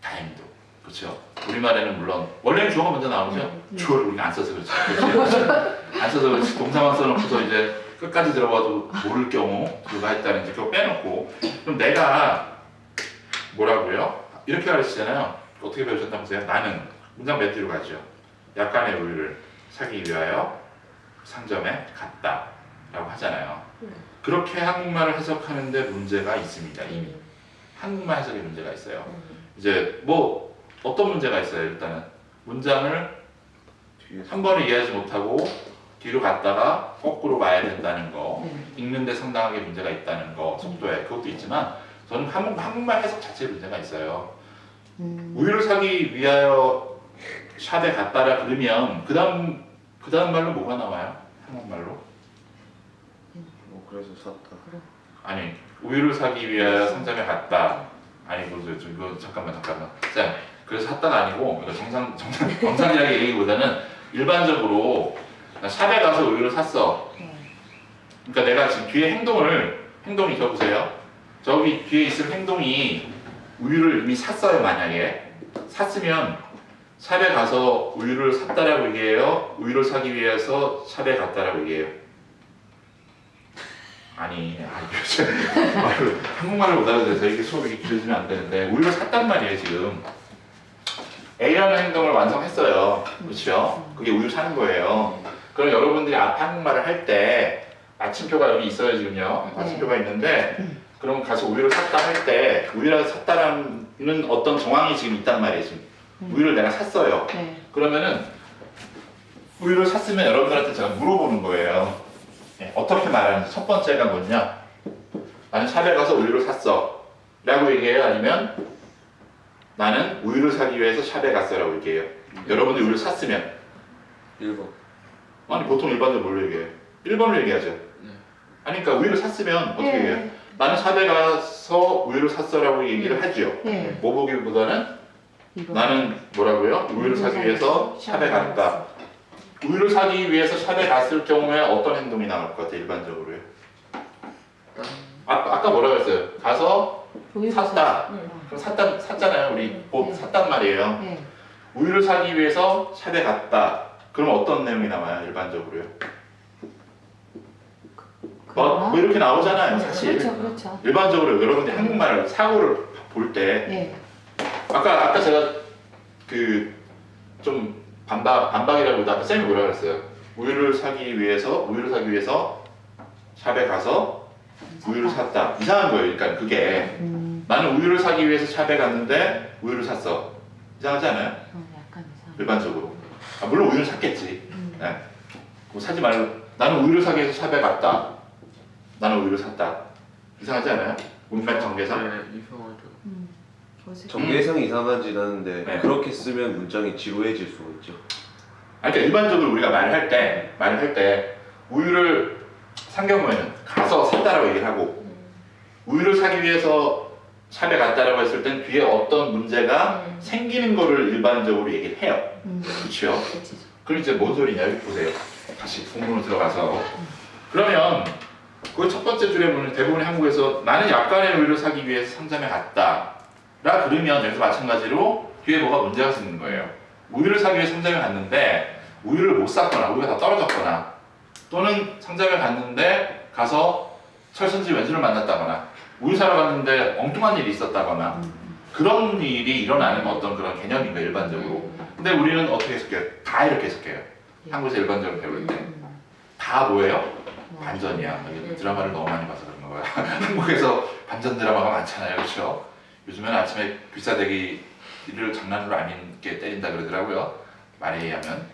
다행히도. 그렇죠? 우리말에는 물론 원래는 주어가 먼저 나오죠. 주어를 우리가 안 써서 그렇죠. 안 써서 그렇지. 동사만 써놓고서 이제 끝까지 들어봐도 모를 경우 누가 했다는지 그거 빼놓고 그럼 내가 뭐라고요? 이렇게 가르치잖아요. 어떻게 배우셨나 보세요. 나는 문장 몇 뒤로 가죠. 약간의 우유를 사기 위하여 상점에 갔다 라고 하잖아요. 그렇게 한국말을 해석하는데 문제가 있습니다. 이미 한국말 해석에 문제가 있어요. 이제 뭐 어떤 문제가 있어요. 일단은 문장을 한 번에 이해하지 못하고 뒤로 갔다가 거꾸로 봐야 된다는 거, 읽는데 상당하게 문제가 있다는 거, 속도에 그것도 있지만 저는 한국말 해석 자체에 문제가 있어요. 우유를 사기 위하여 샵에 갔다라 그러면 그 다음 말로 뭐가 나와요? 한국말로? 뭐 그래서 샀다. 아니 우유를 사기 위하여 상점에 갔다. 아니 이거 잠깐만. 자, 그래서 샀다가 아니고 이거 정상적인 얘기보다는 일반적으로 샵에 가서 우유를 샀어. 그러니까 내가 지금 뒤에 행동이 적으세요. 저기 뒤에 있을 행동이 우유를 이미 샀어요. 만약에 샀으면 샵에 가서 우유를 샀다라고 얘기해요. 우유를 사기 위해서 샵에 갔다라고 얘기해요. 아니 한국말을 못 알아들어서 이렇게 수업이 길어지면 안 되는데 우유를 샀단 말이에요. 지금 A라는 행동을 완성했어요. 그렇죠? 그게 우유 사는 거예요. 그럼 여러분들이 앞에 한국말을 할 때 마침표가 여기 있어요. 지금요. 마침표가 있는데 그럼 가서 우유를 샀다 할 때 우유를 샀다라는 어떤 정황이 지금 있단 말이에요. 지금 우유를 내가 샀어요. 그러면은 우유를 샀으면 여러분들한테 제가 물어보는 거예요. 어떻게 말하는지. 첫 번째가 뭐냐? 나는 샵에 가서 우유를 샀어 라고 얘기해요? 아니면 나는 우유를 사기 위해서 샵에 갔어 라고 얘기해요? 여러분들이 우유를 샀으면 1번. 아니 보통 일반적으로 뭘로 얘기해요? 1번을 얘기하죠. 아니 그러니까 우유를 샀으면 어떻게 얘기해요? 나는 샵에 가서 우유를 샀어 라고 얘기를 하죠. 뭐 보기보다는 나는 뭐라고요? 우유를 사기 위해서 샵에 갔다. 우유를 사기 위해서 샵에 갔을 경우에 어떤 행동이 나올 것 같아요? 일반적으로요? 아까 뭐라고 했어요? 가서 샀다. 그럼 샀잖아요. 우리 곧 샀단 말이에요. 우유를 사기 위해서 샵에 갔다. 그럼 어떤 내용이 나와요? 일반적으로요? 뭐 이렇게 나오잖아요. 사실. 그렇죠. 일반적으로 여러분들이 한국말을 사고를 볼 때 아까 제가 그 좀 반박이라고 아까 쌤이 뭐라 그랬어요? 우유를 사기 위해서 샵에 가서 우유를 샀다. 이상한 거예요. 그러니까 그게 나는 우유를 사기 위해서 샵에 갔는데 우유를 샀어. 이상하지 않아요? 약간 이상. 일반적으로. 물론 우유를 샀겠지. 네. 그거 사지 말고 나는 우유를 사기 위해서 샵에 갔다. 나는 우유를 샀다. 이상하지 않아요? 문맥 전개상? 네, 이상하죠. 전개상이 이상하진 않은데 네. 그렇게 쓰면 문장이 지루해질 수가 있죠. 그러니까 일반적으로 우리가 말을 할 때 우유를 산 경우에는 가서 샀다라고 얘기를 하고 우유를 사기 위해서 샵에 갔다라고 했을 땐 뒤에 어떤 문제가 생기는 거를 일반적으로 얘기를 해요. 그렇죠? 그럼 이제 뭔 소리냐? 여기 보세요. 다시 본문으로 들어가서 그러면 그 첫 번째 줄에 보면 대부분 한국에서 나는 약간의 우유를 사기 위해서 상점에 갔다 라 그러면 여기서 마찬가지로 뒤에 뭐가 문제가 생기는 거예요. 우유를 사기 위해 상점에 갔는데 우유를 못 샀거나 우유가 다 떨어졌거나 또는 상점에 갔는데 가서 철선지 왼수를 만났다거나 우유 사러 갔는데 엉뚱한 일이 있었다거나 그런 일이 일어나는 어떤 그런 개념인 거예요. 일반적으로. 근데 우리는 어떻게 해석해요? 다 이렇게 해석해요. 한국에서 일반적으로 배울 때 다 뭐예요? 반전이야. 드라마를 너무 많이 봐서 그런 거야. 한국에서 반전 드라마가 많잖아요. 그렇죠? 요즘엔 아침에 귀싸대기를 장난으로 안 있게 때린다 그러더라고요. 말에 의하면.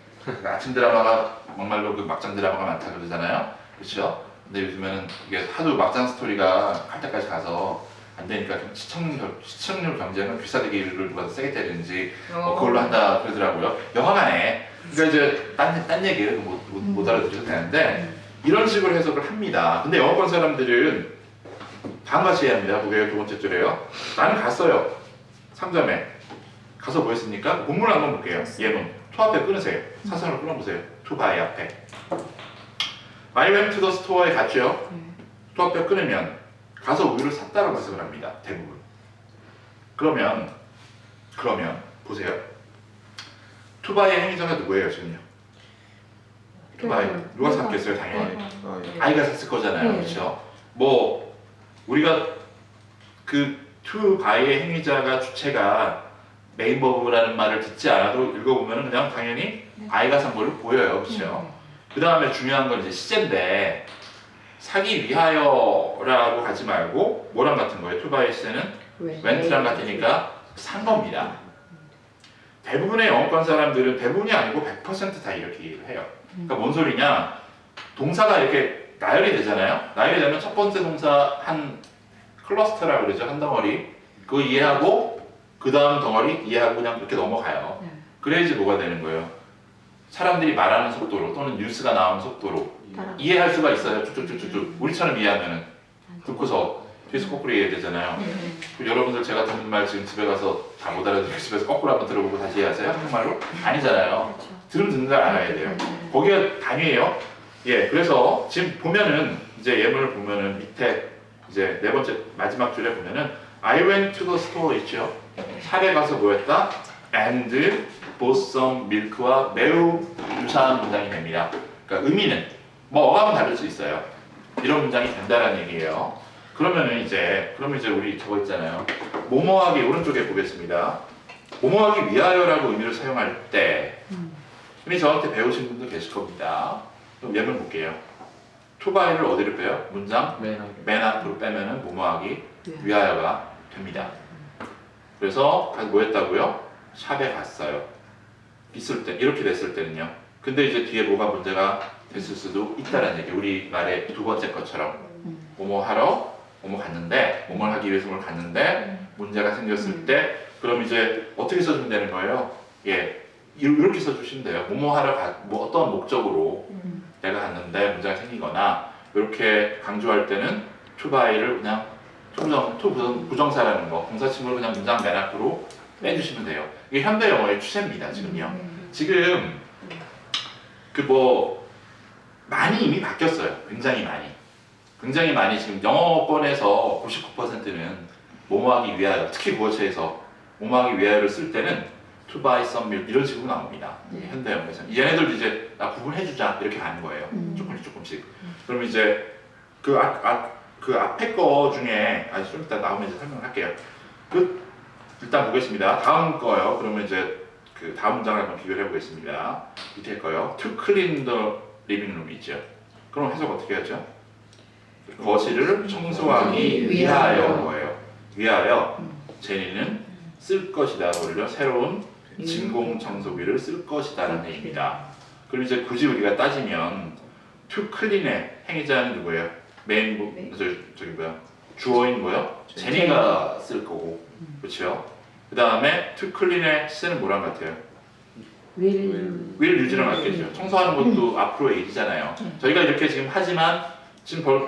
아침 드라마가 정말로 그 막장 드라마가 많다 그러잖아요. 그렇죠? 근데 요즘에는 이게 하도 막장 스토리가 갈 때까지 가서 안 되니까 시청률 경쟁은 귀싸대기를 누가 더 세게 때리는지 그걸로 한다 그러더라고요. 영화관에. 그러니까 이제 딴 얘기를 못 알아들으셔도 되는데 이런 식으로 해석을 합니다. 근데 영어권 사람들은 다음같이 해야 합니다. 그게 두 번째 줄에요. 나는 갔어요. 상점에. 가서 뭐 했습니까? 본문을 한번 볼게요. 예문. to 앞에 끊으세요. 사선으로 끊어보세요. to buy 앞에. I went to the store에 갔죠. to 앞에 끊으면 가서 우유를 샀다라고 해석을 합니다. 대부분. 그러면 보세요. to buy의 행위자가 누구예요 지금요? to buy. 누가 샀겠어요 당연히. 아이가 샀을 거잖아요. 그렇죠? 뭐 우리가 그 to buy의 행위자가 주체가 메인 버브라는 말을 듣지 않아도 읽어보면 그냥 당연히 I가 산모를 보여요. 그렇죠? 그 다음에 중요한 건 이제 시제인데 사기 위하여라고 가지 말고 뭐랑 같은 거예요? 투바이스는 웬트랑 같으니까 산 겁니다. 대부분의 영어권 사람들은 대부분이 아니고 100%다 이렇게 얘기를 해요. 그러니까 뭔 소리냐? 동사가 이렇게 나열이 되잖아요. 나열이 되면 첫 번째 동사 한 클러스터라고 그러죠. 한 덩어리. 그거 이해하고 그 다음 덩어리 이해하고 그냥 그렇게 넘어가요. 그래야지 뭐가 되는 거예요. 사람들이 말하는 속도로 또는 뉴스가 나오는 속도로 이해할 수가 있어요. 쭉쭉쭉쭉. 우리처럼 이해하면은 듣고서 뒤에서 거꾸로 이해해야 되잖아요. 여러분들 제가 듣는 말 지금 집에 가서 다 못 알아듣고 집에서 거꾸로 한번 들어보고 다시 이해하세요? 한국말로? 아니잖아요. 들으면 듣는 걸 알아야 돼요. 거기가 단위예요. 예, 그래서 지금 보면은 이제 예문을 보면은 밑에 이제 네 번째 마지막 줄에 보면은 I went to the store 있죠. 샵에 가서 뭐 했다? And bought some milk와 매우 유사한 문장이 됩니다. 그러니까 의미는 뭐 어감은 다를 수 있어요. 이런 문장이 된다라는 얘기예요. 그러면 이제 우리 저거 있잖아요. 뭐뭐하기 오른쪽에 보겠습니다. 뭐뭐하기 위하여라고 의미를 사용할 때 이미 저한테 배우신 분도 계실 겁니다. 그럼 예문 볼게요. 투바이를 어디로 빼요? 문장 맨 앞으로 빼면은 뭐뭐하기 위하여가 됩니다. 그래서 뭐 했다고요? 샵에 갔어요. 있을 때 이렇게 됐을 때는요. 근데 이제 뒤에 뭐가 문제가 됐을 수도 있다는 얘기. 우리 말의 두 번째 것처럼 뭐뭐 하러 뭐뭐 갔는데 뭐뭐 하기 위해서 뭘 갔는데 문제가 생겼을 때 그럼 이제 어떻게 써주면 되는 거예요? 예, 이렇게 써주시면 돼요. 뭐뭐 하러 뭐 어떤 목적으로 내가 갔는데 문제가 생기거나 이렇게 강조할 때는 투바이를 그냥 부정사라는 거 동사침으로 그냥 문장 맨 앞으로 빼주시면 돼요. 이게 현대 영어의 추세입니다. 지금요. 지금 그 뭐 많이 이미 바뀌었어요. 굉장히 많이 지금 영어권에서 99%는 뭐뭐하기 위하여, 특히 구어체에서 뭐뭐하기 위하여를 쓸 때는 to buy some milk 이런 식으로 나옵니다. 현대 영어에서 얘네들도 이제 나 구분해주자 이렇게 가는 거예요. 조금씩. 그럼 이제 그 앞에 거 중에 좀 이따 나오면 이제 설명을 할게요. 일단 보겠습니다. 다음 거요. 그러면 이제 그 다음 문장을 한번 비교를 해보겠습니다. 밑에 거요. To clean the living room 있죠. 그럼 해석 어떻게 하죠? 거실을 청소하기 위하여 거예요. 위하여 제니는 쓸 것이다. 오히려 새로운 진공 청소기를 쓸 것이다라는 얘기입니다. 그럼 이제 굳이 우리가 따지면 to clean의 행위자는 누구예요? 주어인 뭐요? 제니가 쓸 거고, 그렇죠? 그 다음에 to clean의 시제는 뭐랑 같아요? will use랑 같겠죠. 청소하는 것도 앞으로의 일이잖아요. 저희가 이렇게 지금 하지만 지금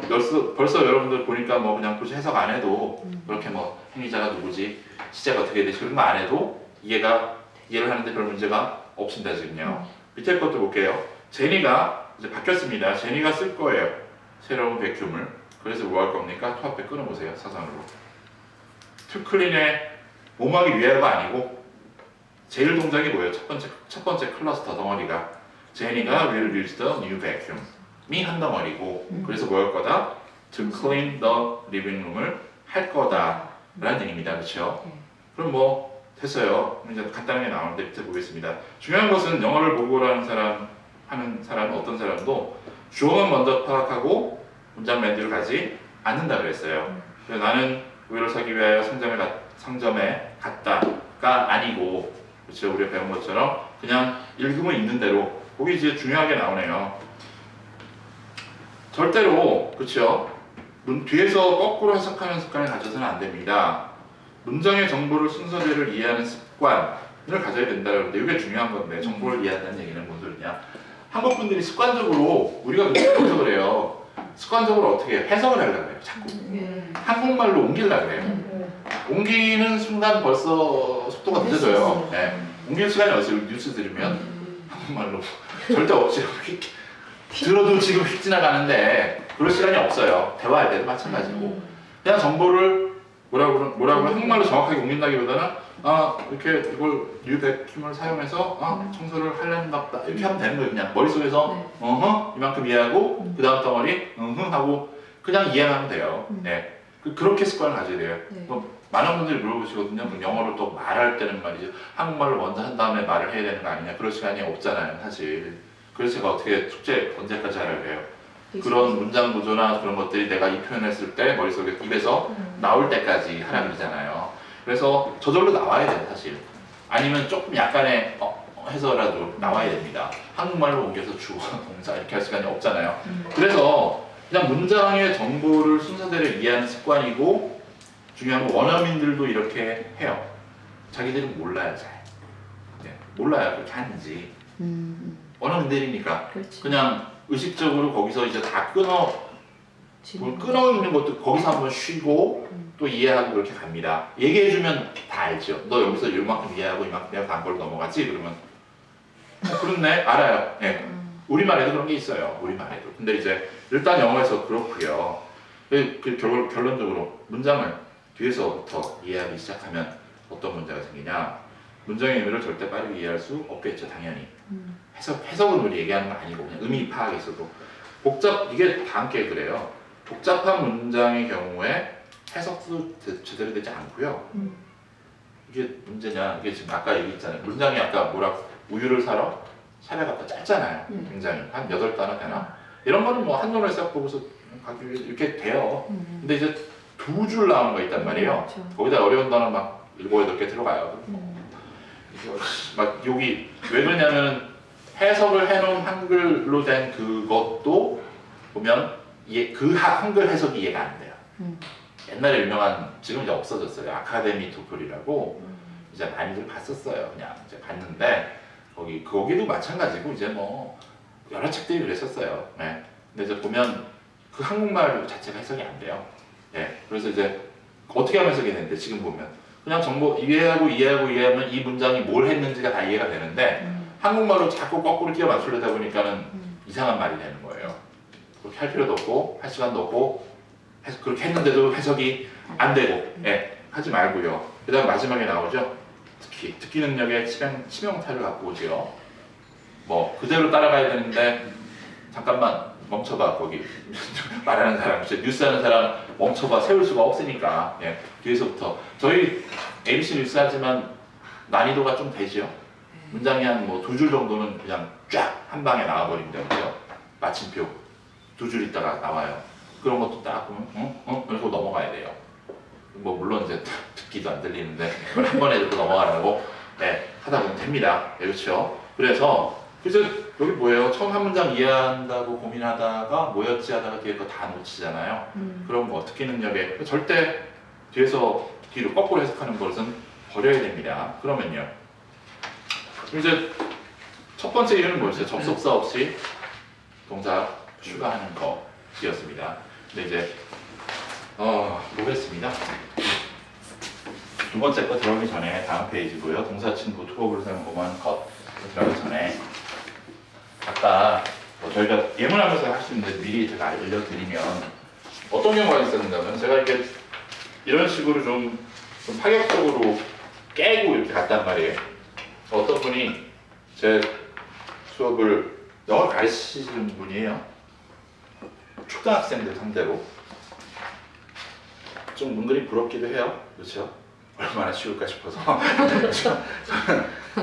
벌써 여러분들 보니까 뭐 그냥 굳이 해석 안 해도 그렇게 뭐 행위자가 누구지, 시제가 어떻게 되지 그런 거 안 해도 이해를 하는데 별 문제가 없습니다. 지금요. 밑에 것도 볼게요. 제니가 이제 바뀌었습니다. 제니가 쓸 거예요. 새로운 베큐음을. 그래서 뭐 할 겁니까? 토 앞에 끊어보세요. 사선으로. to clean의 몸하기 위해가 아니고 제일 동작이 뭐예요? 첫 번째 클러스터 덩어리가 제니가 will use the new vacuum이 한 덩어리고 그래서 뭐 할 거다? to clean the living room을 할 거다 라는 얘기입니다. 그렇죠? 그럼 뭐 됐어요. 이제 간단하게 나오는데 밑에 보겠습니다. 중요한 것은 영어를 보고 하는 사람은 어떤 사람도 주어만 먼저 파악하고 문장 맨 뒤로 가지 않는다 그랬어요. 그래서 나는 우유를 사기 위하여 상점에 갔다가 아니고, 그렇죠? 우리가 배운 것처럼 그냥 읽으면 있는 대로 거기 이제 중요하게 나오네요. 절대로, 그렇죠? 뒤에서 거꾸로 해석하는 습관을 가져서는 안 됩니다. 문장의 정보를 순서대로 이해하는 습관을 가져야 된다는데 이게 중요한 건데, 정보를 이해한다는 얘기는 뭔 소리냐? 한국 분들이 습관적으로 우리가 그래서 그래요. 습관적으로 어떻게 해석을 하려고 해요. 자꾸 한국말로 옮기려고 해요. 옮기는 순간 벌써 속도가 늦어져요. 네. 옮길 시간이 어디서 뉴스 들으면 한국말로 절대 없이 들어도 지금 휙 지나가는데 그럴 시간이 없어요. 대화할 때도 마찬가지고 그냥 정보를 뭐라고 한국말로 정확하게 옮긴다기보다는 이렇게 이걸 뉴백큐을 사용해서 청소를 하려는가 보다 이렇게 하면 되는 거예요. 그냥 머릿속에서 이만큼 이해하고 그 다음 덩어리 하고 그냥 이해하면 돼요. 네. 그렇게 습관을 가져야 돼요. 많은 분들이 물어보시거든요. 그럼 영어를 또 말할 때는 말이죠. 한국말로 먼저 한 다음에 말을 해야 되는 거 아니냐. 그럴 시간이 없잖아요, 사실. 그래서 제가 어떻게 숙제 언제까지 하라고 해요. 그런 문장 구조나 그런 것들이 내가 이 표현했을 때 머릿속에 입에서 나올 때까지 하라 그러잖아요. 그래서 저절로 나와야 돼요, 사실. 아니면 조금 약간의 해서라도 나와야 됩니다. 한국말로 옮겨서 주어, 동사 이렇게 할 시간이 없잖아요. 그래서 그냥 문장의 정보를 순서대로 이해하는 습관이고 중요한 건 원어민들도 이렇게 해요. 자기들은 몰라요, 잘. 네, 몰라요, 그렇게 하는지. 원어민들이니까 그렇지. 그냥 의식적으로 거기서 이제 다 끊어 있는 것도 거기서 한번 쉬고 또 이해하고 그렇게 갑니다. 얘기해주면 다 알죠. 너 여기서 이만큼 이해하고 이만큼 이해하고 다음 걸로 넘어가지? 그러면 그렇네, 알아요. 네. 우리말에도 그런 게 있어요. 우리말에도. 근데 이제 일단 영어에서 그렇고요. 결론적으로 문장을 뒤에서부터 이해하기 시작하면 어떤 문제가 생기냐? 문장의 의미를 절대 빠르게 이해할 수 없겠죠, 당연히. 해석은 우리 얘기하는 거 아니고 그냥 의미 파악에서도 이게 다 함께 그래요. 복잡한 문장의 경우에 해석도 제대로 되지 않고요. 이게 문제냐? 이게 지금 아까 얘기했잖아요. 문장이 아까 우유를 사러 샵에 갔다 짧잖아요. 굉장히 한 8단어 되나? 이런 거는 뭐 한눈에 싹 보고서 이렇게 돼요. 근데 이제 2줄 나오는 거 있단 말이에요. 그렇죠. 거기다 어려운 단어 막 7, 8개 들어가요. 막 여기 왜 그러냐면 해석을 해놓은 한글로 된 그것도 보면 그 한글 해석이 이해가 안 돼요. 옛날에 유명한, 지금 이제 없어졌어요. 아카데미 토플이라고 이제 많이들 봤었어요. 그냥 이제 봤는데 거기도 마찬가지고 이제 뭐 여러 책들이 그랬었어요. 네. 근데 이제 보면 그 한국말 자체가 해석이 안 돼요. 네. 그래서 이제 어떻게 하면 해석이 되는데 지금 보면 그냥 정보 이해하면 이 문장이 뭘 했는지가 다 이해가 되는데 한국말로 자꾸 거꾸로 끼워 맞추려다 보니까는 이상한 말이 되는 거예요. 그렇게 할 필요도 없고 할 시간도 없고 그렇게 했는데도 해석이 안 되고 하지 말고요. 그 다음 마지막에 나오죠. 듣기 능력에 치명타를 갖고 오죠. 뭐 그대로 따라가야 되는데 잠깐만 멈춰봐. 거기 말하는 사람, 뉴스하는 사람 멈춰봐. 세울 수가 없으니까 뒤에서부터 저희 ABC 뉴스 하지만 난이도가 좀 되죠. 문장이 한 뭐 2줄 정도는 그냥 쫙 한 방에 나와버린다고요. 마침표 2줄 있다가 나와요. 그런 것도 딱 보면 그러고 넘어가야 돼요. 뭐 물론 이제 듣기도 안 들리는데 그걸 한 번에 듣고 넘어가라고 하다 보면 됩니다. 그렇죠. 그래서 여기 뭐예요? 처음 한 문장 이해한다고 고민하다가 뭐였지 하다가 뒤에 거 다 놓치잖아요. 그럼 뭐 듣기 능력에 절대 뒤로 거꾸로 해석하는 것은 버려야 됩니다. 그러면요. 이제 첫 번째 이유는 뭐였어요? 접속사 없이 동사 추가하는 것이었습니다. 근데 이제 보겠습니다. 두 번째 거 들어가기 전에 다음 페이지고요. 동사 친구 투어블을 사용한 것 들어가기 전에 아까 저희가 예문하면서 할 수 있는데 미리 제가 알려드리면 어떤 경우가 있었는가면 제가 이렇게 이런 식으로 좀 파격적으로 깨고 이렇게 갔단 말이에요. 어떤 분이 제 수업을 영어를 가르치시는 분이에요. 초등학생들 상대로 좀 은근히 부럽기도 해요. 그렇죠? 얼마나 쉬울까 싶어서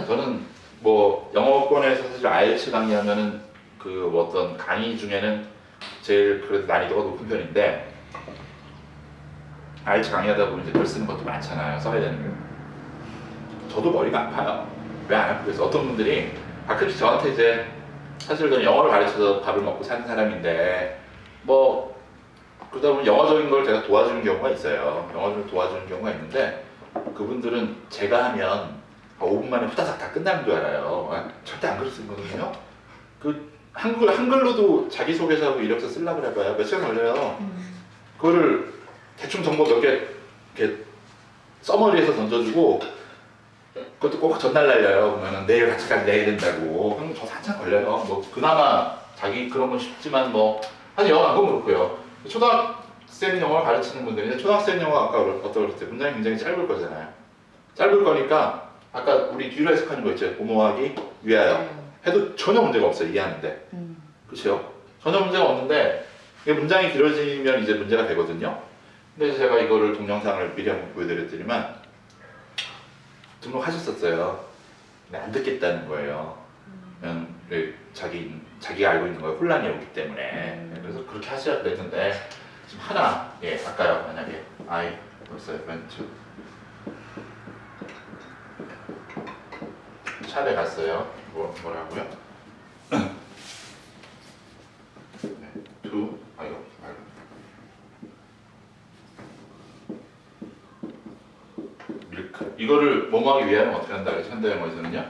저는 뭐 영어권에서 사실 IELTS 강의하면은 그 어떤 강의 중에는 제일 그래도 난이도가 높은 편인데 IELTS 강의하다 보면 이제 글 쓰는 것도 많잖아요. 써야 되는 게. 저도 머리가 아파요. 왜 안 아프겠어요? 그래서 어떤 분들이 가끔씩 저한테 이제 사실 저는 영어를 가르쳐서 밥을 먹고 사는 사람인데 뭐 그러다 보면 영어적인 걸 제가 도와주는 경우가 있어요. 영어를 도와주는 경우가 있는데 그분들은 제가 하면 5분 만에 후다닥 다 끝나는 줄 알아요. 절대 안 그렇거든요. 그 한글로도 자기소개서하고 이력서 쓰려고 해봐요. 몇 시간 걸려요. 그거를 대충 정보 몇 개 이렇게 써머리에서 던져주고 그것도 꼭 전날 날려요. 그러면 내일 같이 내야 된다고. 그럼 저 한참 걸려요. 뭐 그나마 자기 그런 건 쉽지만 뭐 사실 영어 안 보면 그렇고요. 초등학생 영어를 가르치는 분들이 초등학생 영어 아까 어떤 그랬어요. 문장이 굉장히 짧을 거잖아요. 짧을 거니까 아까 우리 뒤로 해석하는 거 있죠. 보모하기 위하여 해도 전혀 문제가 없어요. 이해하는데. 그렇죠? 전혀 문제가 없는데 이게 문장이 길어지면 이제 문제가 되거든요. 근데 제가 이거를 동영상을 미리 한번 보여드렸더니만 등록하셨었어요. 근데 안 듣겠다는 거예요. 그냥 자기가 알고 있는 거에 혼란이 오기 때문에. 그래서 그렇게 하시라 그랬는데 지금 하나 할까요? 만약에 I 벌써 went to 샵에 갔어요. 뭐라고요? to 이거 말고 밀크 이거를 뭐하기 위해는 어떻게 한다 그랬지? 현대영어에서는요?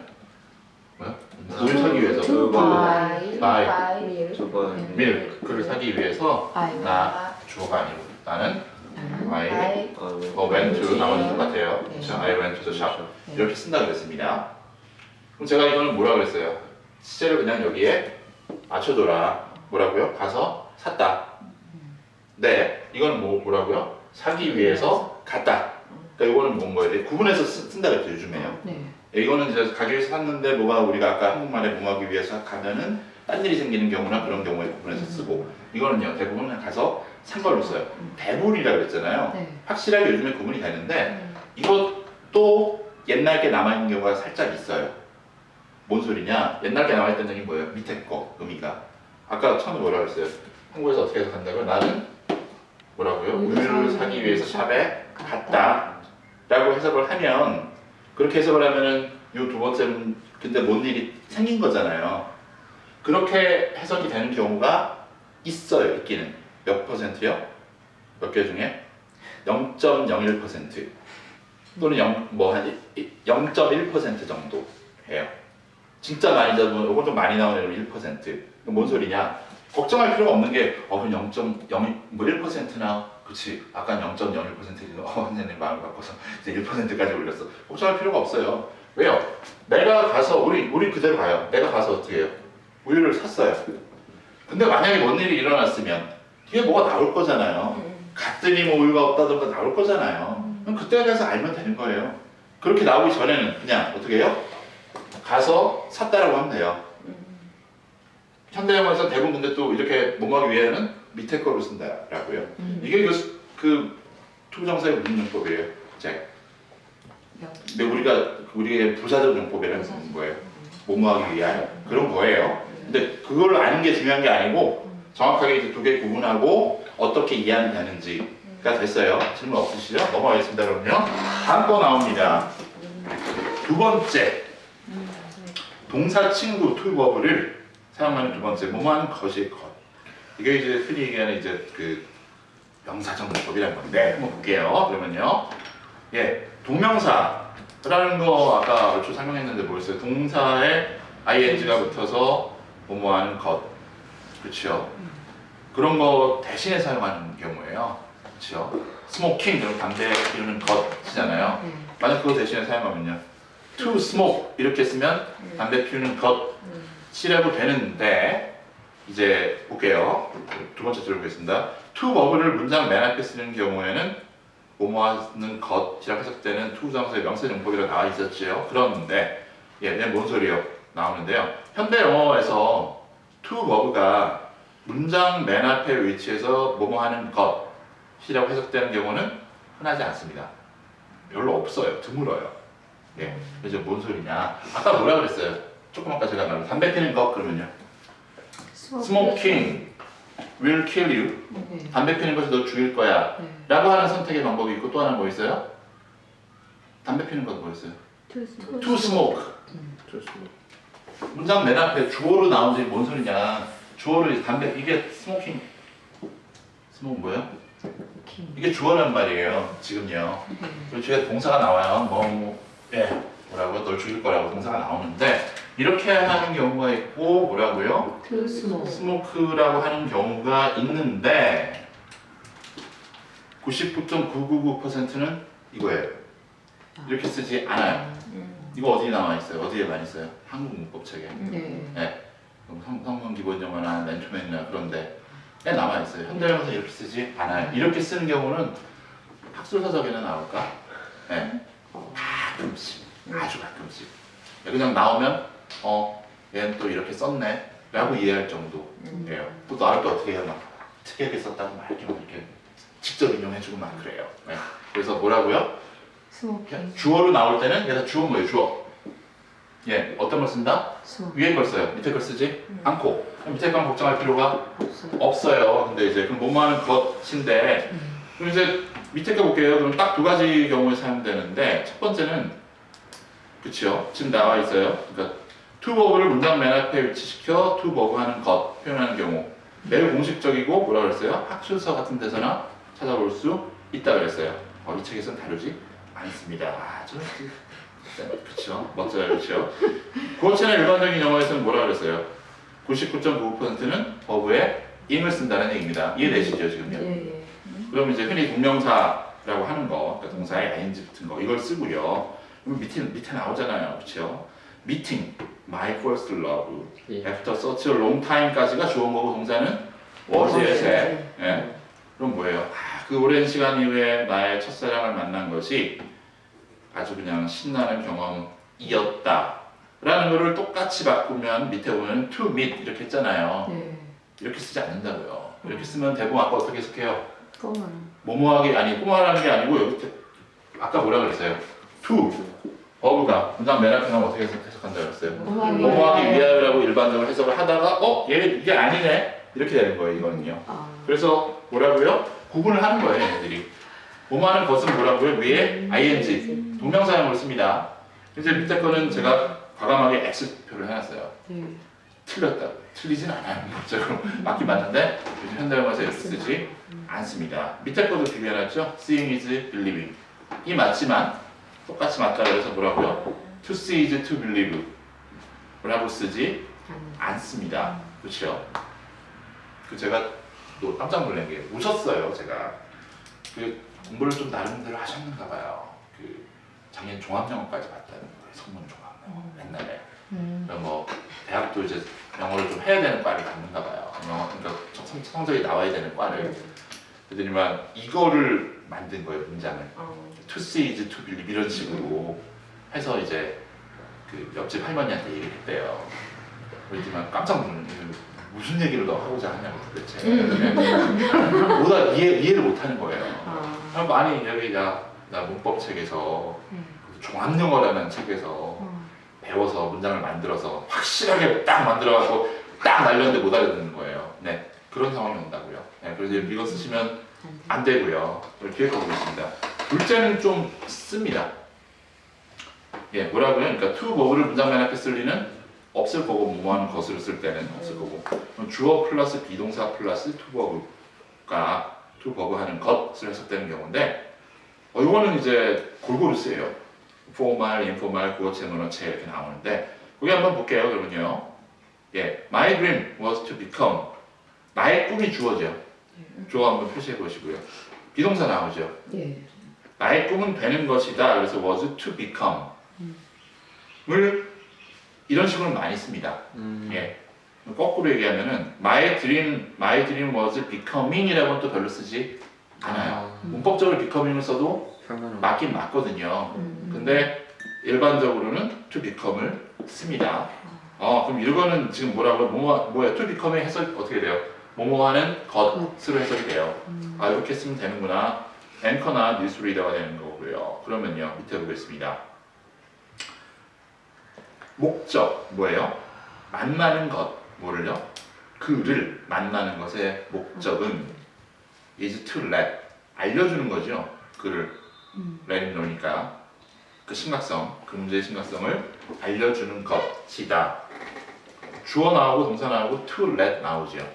뭐야? 우유 사기 위해서 to buy 저번 밀크를 사기 위해서 나 주어가 아니고 나는 I went to 나머지 똑같아요. 그렇죠? I went to the shop 이렇게 쓴다 그랬습니다. 그럼 제가 이거는 뭐라 그랬어요? 시제를 그냥 여기에 맞춰둬라. 뭐라고요? 가서 샀다. 네, 이건 뭐라고요? 사기 위해서 갔다. 그러니까 이거는 뭔 거예요? 구분해서 쓴다 그랬죠 요즘에요. 네. 이거는 이제 가기 위해서 샀는데 뭐가 우리가 아까 한국말에 뭐하기 위해서 가면은 딴 일이 생기는 경우나 그런 경우에 구분해서 쓰고 이거는요 대부분 그냥 가서 산 걸로 써요. 대물이라 그랬잖아요. 네. 확실하게 요즘에 구분이 되는데 이것도 옛날 게 남아있는 경우가 살짝 있어요. 뭔 소리냐? 옛날 게 남아있다는 얘기 뭐예요? 밑에 거 의미가 아까 처음에 뭐라 그랬어요? 한국에서 어떻게 해석한다고요? 나는 뭐라고요? 우유를 사기 위해서 샵에 갔다 라고 해석을 하면 그렇게 해석을 하면은 이 두 번째는 근데 뭔 일이 생긴 거잖아요. 그렇게 해석이 되는 경우가 있어요. 있기는 몇 퍼센트요? 몇 개 중에? 0.01% 또는 0.1% 정도 해요. 진짜 많이 잡으면 이건 좀 많이 나오는 1%. 뭔 소리냐? 걱정할 필요가 없는 게 그럼 0.01%나 그치 아까 0.01%는 선생님 마음을 바꿔서 이제 1%까지 올렸어. 걱정할 필요가 없어요. 왜요? 내가 가서 우리 그대로 가요. 내가 가서 어떻게 해요? 우유를 샀어요. 근데 만약에 뭔 일이 일어났으면 뒤에 뭐가 나올 거잖아요. 갔더니 뭐 우유가 없다던가 나올 거잖아요. 그럼 그때 가서 알면 되는 거예요. 그렇게 나오기 전에는 그냥 어떻게 해요? 가서 샀다라고 하면 돼요. 현대영어에서 대부분 근데 또 이렇게 뭐하기 위해는 밑에 거를 쓴다라고요. 이게 그 투부정사의 무슨 용법이에요? 근데 우리의 부사적 용법이라는 거예요. 뭐하기 위하여 그런 거예요. 근데 그걸 아는 게 중요한 게 아니고 정확하게 이제 두 개 구분하고 어떻게 이해하면 되는지가 됐어요. 질문 없으시죠? 넘어가겠습니다. 그럼요. 다음 거 나옵니다. 두 번째 동사 친구 투버브를 사용하는 두 번째 뭐하는 것이 것. 이게 이제 흔히 얘기하는 이제 그 명사적 문법이라는 건데 한번 볼게요. 그러면요. 동명사라는 거 아까 얼추 설명했는데 뭐였어요? 동사에 ing가 붙어서 뭐하는 것. 그렇죠? 그런 거 대신에 사용하는 경우예요. 그렇죠? 스모킹 그럼 담배 피우는 것이잖아요. 만약 그거 대신에 사용하면요. to smoke 이렇게 쓰면 담배 피우는 것이라도 되는데 이제 볼게요. 두 번째 들어보겠습니다. to 버브를 문장 맨 앞에 쓰는 경우에는 뭐하는 것이라고 해석되는 to 부정사의 명사 용법이라고 나와 있었지요. 그런데 얘는 뭔 소리요? 나오는데요. 현대 영어에서 to 버브가 문장 맨 앞에 위치해서 뭐하는 것이라고 해석되는 경우는 흔하지 않습니다. 별로 없어요. 드물어요. 그래서 뭔 소리냐? 아까 뭐라 그랬어요? 조금 아까 제가 말한 담배 피는 것 그러면요. Smoking will kill you. 담배 피는 것이 너 죽일 거야. 라고 하는 선택의 방법이 있고 또 하나 뭐 있어요? 담배 피는 것 뭐였어요? To smoke. 문장 맨 앞에 주어로 나오지 뭔 소리냐? 주어를 담배 이게 smoking. smoke 뭐예요? 이게 주어란 말이에요. 지금요. 그리고 뒤에 동사가 나와요. 뭐라고요? 널 죽일 거라고 동사가 나오는데 이렇게 하는 경우가 있고 뭐라고요? 스모크라고 하는 경우가 있는데 99.999%는 이거예요. 이렇게 쓰지 않아요. 이거 어디에 나와 있어요? 어디에 많이 써요? 한국 문법책에. 성문 기본 영어나 맨투맨이나 그런데 남아 있어요. 현대영어에서 이렇게 쓰지 않아요. 이렇게 쓰는 경우는 학술서적에는 나올까? 가끔씩, 아주 가끔씩. 그냥 나오면 얘는 또 이렇게 썼네 라고 이해할 정도예요. 또 나를 또 어떻게 해요? 막 특이하게 썼다고 막 이렇게 직접 인용해주고 막 그래요. 네. 그래서 뭐라고요? 스모킹. 주어로 나올 때는 얘가 주어 뭐예요? 주어. 예, 어떤 걸 쓴다? 스모킹. 위에 걸 써요. 밑에 걸 쓰지? 않고. 그럼 밑에 건 걱정할 필요가 없어요. 없어요. 근데 이제 그럼 뭐뭐 하는 것인데, 그럼 이제 밑에 거 볼게요. 그럼 딱 두 가지 경우에 사용되는데, 첫 번째는, 그쵸? 지금 나와 있어요. 그러니까, to verb를 문장 맨 앞에 위치시켜 to verb 하는 것 표현하는 경우. 매우 공식적이고, 뭐라 그랬어요? 학술서 같은 데서나 찾아볼 수 있다 그랬어요. 이 책에서는 다루지 않습니다. 그쵸? 멋져요, 그쵸? 구어체나 일반적인 영어에서는 뭐라 그랬어요? 99.99%는 버브에 ing을 쓴다는 얘기입니다. 이해되시죠, 지금요? 예. 그럼 이제 흔히 동명사라고 하는 거, 그러니까 동사에 ing 붙은 거, 이걸 쓰고요. 그럼 밑에 나오잖아요, 그쵸? meeting, my first love, 예. after such a long time까지가 주어모고 동사는 was에, 예. 그럼 뭐예요? 그 오랜 시간 이후에 나의 첫사랑을 만난 것이 아주 그냥 신나는 경험이었다. 라는 거를 똑같이 바꾸면 밑에 보면 to meet 이렇게 했잖아요. 예. 이렇게 쓰지 않는다고요. 이렇게 쓰면 대부분 아까 어떻게 해석해요? форм을. 뭐뭐하기 아니 꼬마라는 게 아니고 여기 아까 뭐라 그랬어요? to 버브가 문장 맨 앞에 나오면 어떻게 해석한다 그랬어요? 뭐뭐하기 위하여라고 일반적으로 해석을 하다가 얘 이게 아니네 이렇게 되는 거예요 이거는요. 그래서 뭐라고요? 구분을 하는 거예요 얘네들이. 뭐뭐하는 것은 뭐라고요? 위에 ing 동명사형으로 씁니다. 이제 밑에 거는 제가 과감하게 X표를 해놨어요. 예. 틀렸다고. 틀리진 않아요. 실제로 맞긴 맞는데 요즘 현대영화에서 X 쓰지 않습니다. 밑에 거도 비교해놨죠? Seeing is believing. 이 맞지만 똑같이 맞다 그래서 뭐라고요? To see is to believe 라고 쓰지 않습니다. 그렇죠? 제가 또 깜짝 놀란 게 우셨어요. 제가 그 공부를 좀 나름대로 하셨는가 봐요. 그 작년 종합영어까지 봤다는 거예요. 성문 종합영어 옛날에. 그럼 뭐 대학도 이제 영어를 좀 해야 되는 과를 갔는가 봐요. 영어 그러니까 성적이 나와야 되는 과를. 그랬더니만 이거를 만든 거예요 문장을. To see is to believe 이런 식으로 해서 이제 그 옆집 할머니한테 얘기를 했대요. 그랬더니만 깜짝 놀랐는데 무슨 얘기를 너 하고자 하냐고 도대체. 뭐다 이해를 못하는 거예요. 아니 여기 나 문법 책에서 종합영어라는 책에서 배워서 문장을 만들어서 확실하게 딱 만들어갖고 딱 날렸는데 못 알아듣는 거예요. 네, 그런 상황이 온다고요. 네, 그래서 이거 쓰시면 안 되고요. 이걸 기획하고 있습니다. 둘째는 좀 씁니다. 예, 뭐라고요? 그러니까 to verb를 문장 맨 앞에 쓸 리는 없을 거고 뭐하는 것으로 쓸 때는 없을 거고 주어 플러스 비동사 플러스 to verb가 to verb 하는 것을 해석되는 경우인데 이거는 이제 골고루 쓰여요. formal, informal, 구어체, 논어체 이렇게 나오는데 거기 한번 볼게요. 그러면요. 예, my dream was to become 나의 꿈이 주어죠. 주어 한번 표시해 보시고요. 비동사 나오죠. 예. 나의 꿈은 되는 것이다. 그래서 was to become 을 이런 식으로 많이 씁니다. 예. 거꾸로 얘기하면은 my dream was becoming이라고는 또 별로 쓰지 않아요. 문법적으로 becoming을 써도 맞긴 맞거든요. 근데 일반적으로는 to become을 씁니다. 그럼 이거는 지금 뭐라고 뭐야? to become의 해석 어떻게 돼요? 뭐뭐하는 것으로 해석이 돼요. 이렇게 쓰면 되는구나. 앵커나 뉴스리더가 되는 거고요. 그러면요 밑에 보겠습니다. 목적 뭐예요? 만나는 것 뭐를요? 그를 만나는 것의 목적은 is to let 알려주는 거죠. 그를 let him know니까 그 심각성, 그 문제의 심각성을 알려주는 것이다. 주어 나오고 동사 나오고 to let 나오죠.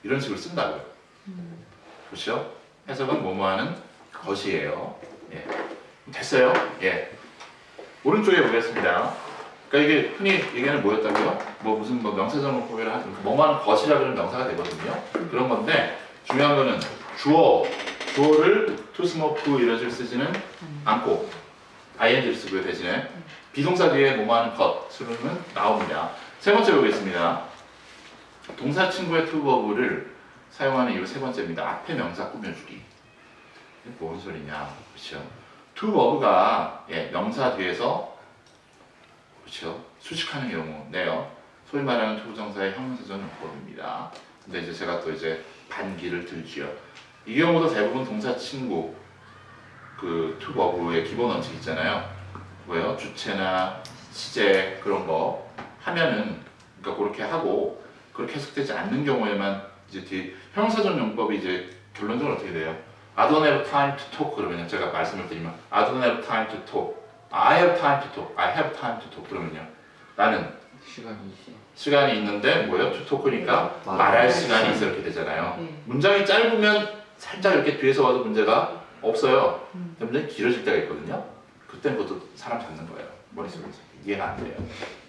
이런 식으로 쓴다고요. 그렇죠? 해석은 뭐뭐하는 것이에요. 예. 됐어요? 예. 오른쪽에 보겠습니다. 그러니까 이게 흔히 얘기하는 뭐였다고요? 무슨 명사전문법이라 하여튼 뭐뭐하는 것이라 그러면 명사가 되거든요. 그런 건데 중요한 거는 주어를 to smoke 이런 식으로 쓰지는 않고 ing를 쓰고요. 대신에 비동사 뒤에 뭐뭐하는 것으로는 나옵니다. 세 번째 보겠습니다. 동사 친구의 to verb를 사용하는 이유 세 번째입니다. 앞에 명사 꾸며주기. 이게 뭔 소리냐? 그렇죠? to verb가 명사 뒤에서 그렇죠? 수식하는 경우인데요. 소위 말하는 투부정사의 형용사전 용법입니다. 근데 이제 제가 또 이제 반기를 들지요. 이 경우도 대부분 동사 친구 그 to verb의 기본 원칙 있잖아요. 뭐예요? 주체나 시제 그런 거 하면은 그러니까 그렇게 하고 그렇게 해석되지 않는 경우에만 이제 뒤 형용사적 용법이 이제 결론적으로 어떻게 돼요? I don't have time to talk 그러면요. 제가 말씀을 드리면 I don't have time to talk. I have time to talk. I have time to talk 그러면요. 나는 시간이 있는데 뭐예요? to talk니까 네. 말할 시간이 있어 이렇게 되잖아요. 네. 문장이 짧으면 살짝 이렇게 뒤에서 와도 문제가 없어요. 근데 문장이 길어질 때가 있거든요. 그때는 그것도 사람 잡는 거예요. 머릿속에서 이해가 안 돼요.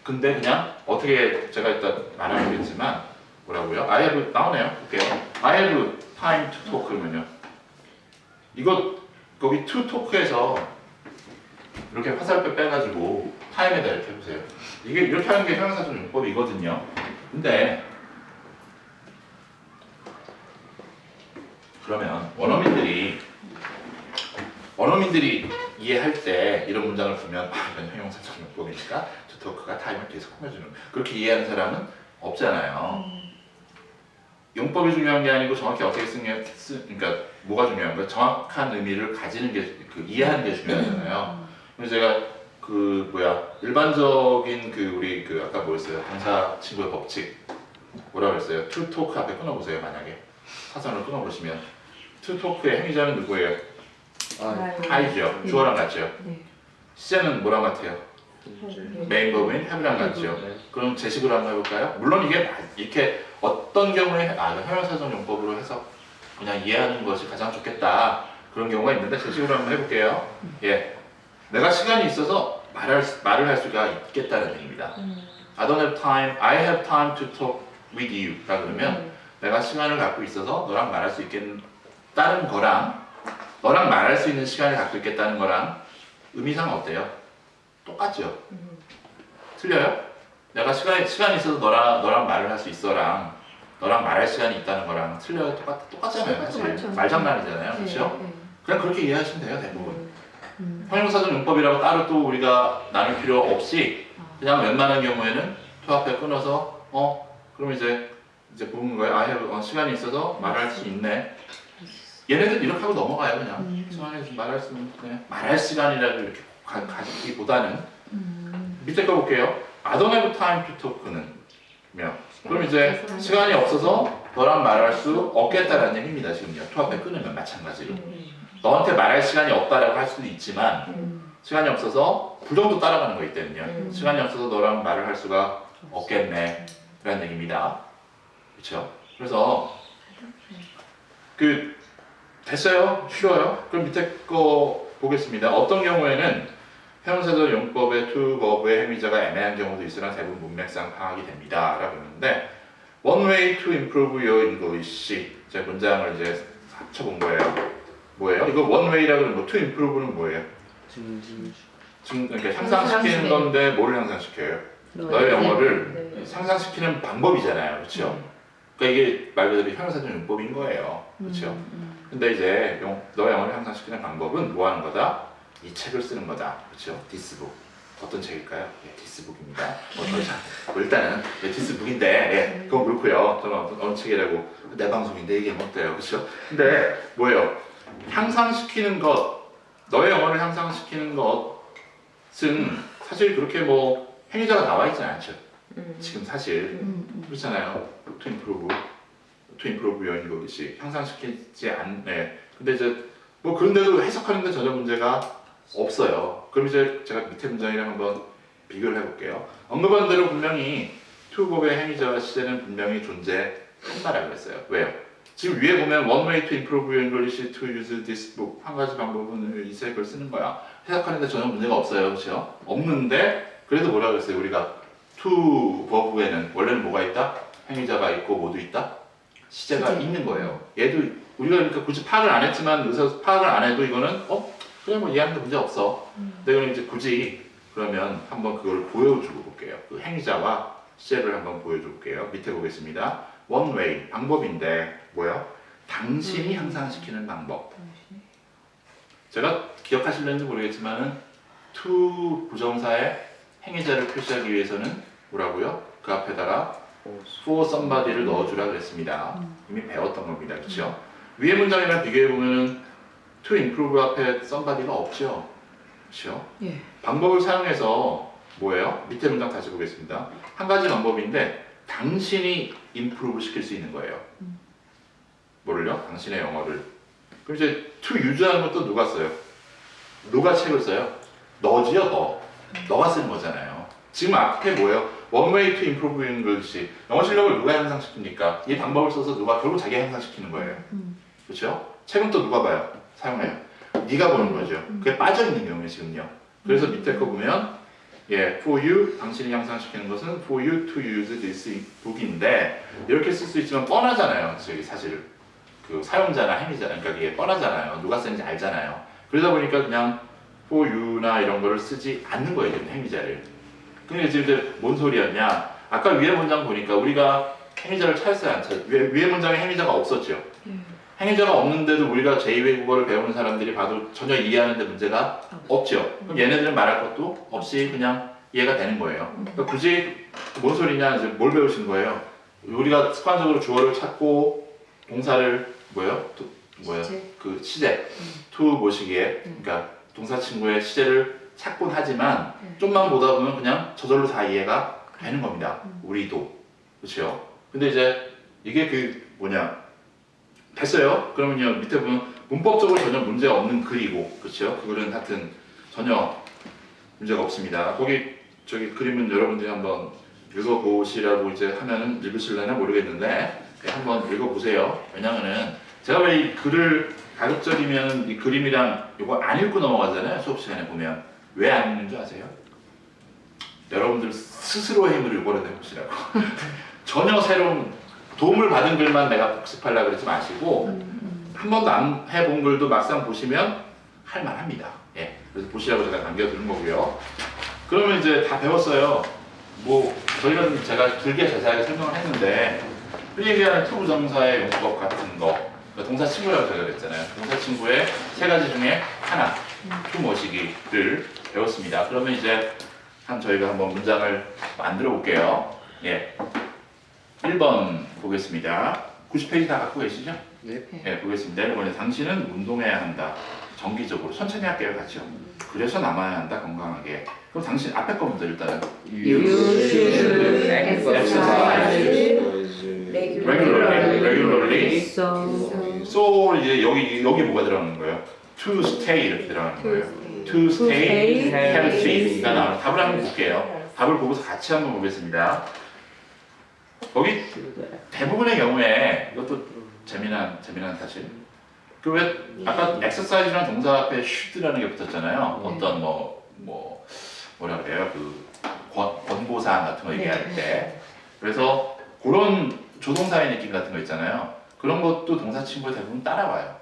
근데 그냥 어떻게 제가 일단 말하겠지만 뭐라고요? I have 나오네요. 볼게요. I have time to talk 그러면요. 이거 거기 to talk에서 이렇게 화살표 빼가지고 time에다 이렇게 해보세요. 이게 이렇게 하는 게 형용사적 용법이거든요. 근데 그러면 원어민들이 이해할 때 이런 문장을 보면 이건 형용사적 용법이니까 to talk가 time을 계속 꾸며주는 그렇게 이해하는 사람은 없잖아요. 용법이 중요한 게 아니고 정확히 어떻게 그러니까 뭐가 중요한 거예요? 정확한 의미를 가지는 게 이해하는 게 중요하잖아요. 그래서 제가 일반적인 우리 아까 뭐였어요? 동사 친구의 법칙 뭐라고 했어요? to talk 앞에 끊어보세요. 만약에 사선을 끊어보시면 to talk의 행위자는 누구예요? I죠. 주어랑 같죠. 네. 시제는 뭐랑 같아요? 메인 버브인 have랑 같죠. 네. 그럼 제식으로 한번 해볼까요? 물론 이게 이렇게 어떤 경우에 형용사적 용법으로 해서 그냥 이해하는 것이 가장 좋겠다 그런 경우가 있는데 제식으로 한번 해볼게요. 예, 내가 시간이 있어서 말을 할 수가 있겠다는 얘기입니다. I don't have time, I have time to talk with you. 라 그러면 내가 시간을 갖고 있어서 너랑 말할 수 있겠다는 거랑 너랑 말할 수 있는 시간을 갖고 있겠다는 거랑 의미상 어때요? 똑같죠? 틀려요? 내가 시간이 있어서 너랑 말을 할 수 있어랑 너랑 말할 시간이 있다는 거랑 틀려요? 똑같잖아요. 사실 맞죠. 말장난이잖아요. 네, 그렇죠? 네. 그냥 그렇게 이해하시면 돼요. 대부분. 형용사적 용법이라고 따로 또 우리가 나눌 필요 없이 그냥 웬만한 경우에는 to 앞에 끊어서 그럼 이제 보는 거예요. 시간이 있어서 말할 수 있네. 얘네들 이렇게 하고 넘어가요. 그냥 시간이 있어서 말할 수 있네. 말할 시간이라고 이렇게 가지기보다는 밑에 거 볼게요. I don't have time to talk는 그럼 이제 시간이 없어서 너랑 말할 수 없겠다라는 얘기입니다. 지금요. to 앞에 끊으면 마찬가지로. 너한테 말할 시간이 없다라고 할 수도 있지만 시간이 없어서 부정도 따라가는 거기 때문에요. 시간이 없어서 너랑 말을 할 수가 없겠네 라는 얘기입니다. 그렇죠? 그래서 됐어요? 쉬워요? 그럼 밑에 거 보겠습니다. 어떤 경우에는 형용사적 용법의 to verb의 행위자가 애매한 경우도 있으나 대부분 문맥상 파악이 됩니다 라고 했는데 One way to improve your English 제 문장을 이제 합쳐본 거예요. 뭐예요? 이거 one way라고 하는 거 to improve는 뭐예요? 그러니까 향상시키는 건데 뭐를 향상시켜요? 너의 영어를 상상시키는 방법이잖아요. 그렇죠? 그러니까 이게 말 그대로 형용사적 용법인 거예요. 그렇죠? 근데 이제 너의 영어를 향상시키는 방법은 뭐 하는 거다? 이 책을 쓰는 거다. 그렇죠? This book. 어떤 책일까요? 예, This book입니다. 일단은 This book인데 그건 그렇고요. 저는 어느 책이라고 내 방송인데 얘기하면 어때요? 그렇죠? 근데 뭐예요? 향상시키는 것, 너의 영어를 향상시키는 것은 사실 그렇게 행위자가 나와 있지 않죠. 지금 사실 그렇잖아요. To improve your English 향상시키지 않네. 근데 이제 그런데도 해석하는데 전혀 문제가 없어요. 그럼 이제 제가 밑에 문장이랑 한번 비교를 해볼게요. 언급한 대로 분명히 to verb의 행위자와 시제는 분명히 존재한다라고 했어요. 왜요? 지금 위에 보면 one way to improve your English to use this book 한 가지 방법은 이 책을 쓰는 거야. 해석하는데 전혀 문제가 없어요. 그렇죠? 없는데 그래도 뭐라고 했어요? 우리가 to verb에는 원래는 뭐가 있다? 행위자가 있고 뭐도 있다? 시제가 있는 거예요. 얘도 우리가 그러니까 굳이 파악을 안 했지만 의사 파악을 안 해도 이거는 그냥 이해하는데 문제 없어. 근데 그럼 이제 굳이 그러면 한번 그걸 보여주고 볼게요. 그 행위자와 시제를 한번 보여줘 볼게요. 밑에 보겠습니다. one way 방법인데 뭐야? 당신이 향상시키는 방법. 제가 기억하실는지 모르겠지만은 to 부정사의 행위자를 표시하기 위해서는 뭐라고요? 그 앞에다가 for somebody를 넣어주라 그랬습니다. 이미 배웠던 겁니다. 그렇죠? 위에 문장이랑 비교해 보면은 to improve 앞에 somebody가 없죠. 그렇죠? 예. 방법을 사용해서 뭐예요? 밑에 문장 다시 보겠습니다. 한 가지 방법인데 당신이 improve 시킬 수 있는 거예요. 뭐를요? 당신의 영어를. 그럼 이제 to use하는 것도 누가 써요? 누가 책을 써요? 너지요, 너. 너가 쓰는 거잖아요. 지금 앞에 뭐예요? One way to improve English. 영어 실력을 누가 향상시킵니까? 이 방법을 써서 누가 결국 자기가 향상시키는 거예요. 그렇죠? 책은 또 누가 봐요? 사용해요. 네가 보는 거죠. 그게 빠져있는 경우에 지금요. 그래서 밑에 거 보면 예, for you, 당신이 향상시키는 것은 for you to use this book인데 이렇게 쓸 수 있지만 뻔하잖아요. 저기 사실 그 사용자나 행위자, 그러니까 이게 뻔하잖아요. 누가 쓰는지 알잖아요. 그러다 보니까 그냥 for you나 이런 거를 쓰지 않는 거예요, 지금 행위자를. 근데 지금 이제 뭔 소리였냐? 아까 위에 문장 보니까 우리가 행위자를 찾았어요, 안 찾았어요? 위에 문장에 행위자가 없었죠. 행위자가 없는데도 우리가 제2외국어를 배우는 사람들이 봐도 전혀 이해하는 데 문제가 없죠. 그럼 얘네들은 말할 것도 없이 그냥 이해가 되는 거예요. 그러니까 굳이 뭔 소리냐, 이제 뭘 배우신 거예요? 우리가 습관적으로 주어를 찾고 동사를 그 시제 to 모시기에 그러니까 동사 친구의 시제를 찾곤 하지만 좀만 보다 보면 그냥 저절로 다 이해가 되는 겁니다. 우리도. 그렇죠? 근데 이제 이게 그 됐어요. 그러면요 밑에 보면 문법적으로 전혀 문제 없는 글이고, 그렇죠? 그거는 하여튼 전혀 문제가 없습니다. 거기 저기 그림은 여러분들이 한번 읽어보시라고 이제 하면은 읽으실려나 모르겠는데 한번 읽어보세요. 왜냐면은 제가 왜 이 글을 가급적이면 이 그림이랑 이거 안 읽고 넘어가잖아요. 수업 시간에 보면 왜 안 읽는 줄 아세요? 여러분들 스스로의 힘으로 이거를 해보시라고. 전혀 새로운 도움을 받은 글만 내가 복습하려고 그러지 마시고 한 번도 안 해본 글도 막상 보시면 할만합니다. 예, 그래서 보시라고 제가 남겨두는 거고요. 그러면 이제 다 배웠어요. 저희는 제가 길게 자세하게 설명을 했는데 흔히 얘기하는 투부정사의 용법 같은 거, 그러니까 동사 친구라고 제가 그랬잖아요. 동사 친구의 세 가지 중에 하나, 투 모시기를 배웠습니다. 그러면 이제 저희가 한번 문장을 만들어 볼게요. 예. 1번 보겠습니다. 90페이지 다 갖고 계시죠? 네. 네, 보겠습니다. 이번에 당신은 운동해야 한다. 정기적으로. 천천히 할게요, 같이요. 그래서 남아야 한다, 건강하게. 그럼 당신 앞에 거 먼저 일단은. You should exercise regularly. so So 이제 여기 뭐가 들어가는 거예요? To stay 이렇게 들어가는 거예요. To stay healthy가 나와요. 답을 한번 볼게요. 답을 보고서 같이 한번 보겠습니다. 거기 대부분의 경우에 이것도 재미난 사실. 그 왜 아까 exercise라는 동사 앞에 should라는 게 붙었잖아요. 어떤 뭐라 그래요? 그 권고사항 같은 거 얘기할 때. 그래서 그런 조동사의 느낌 같은 거 있잖아요. 그런 것도 동사 친구에 대부분 따라와요.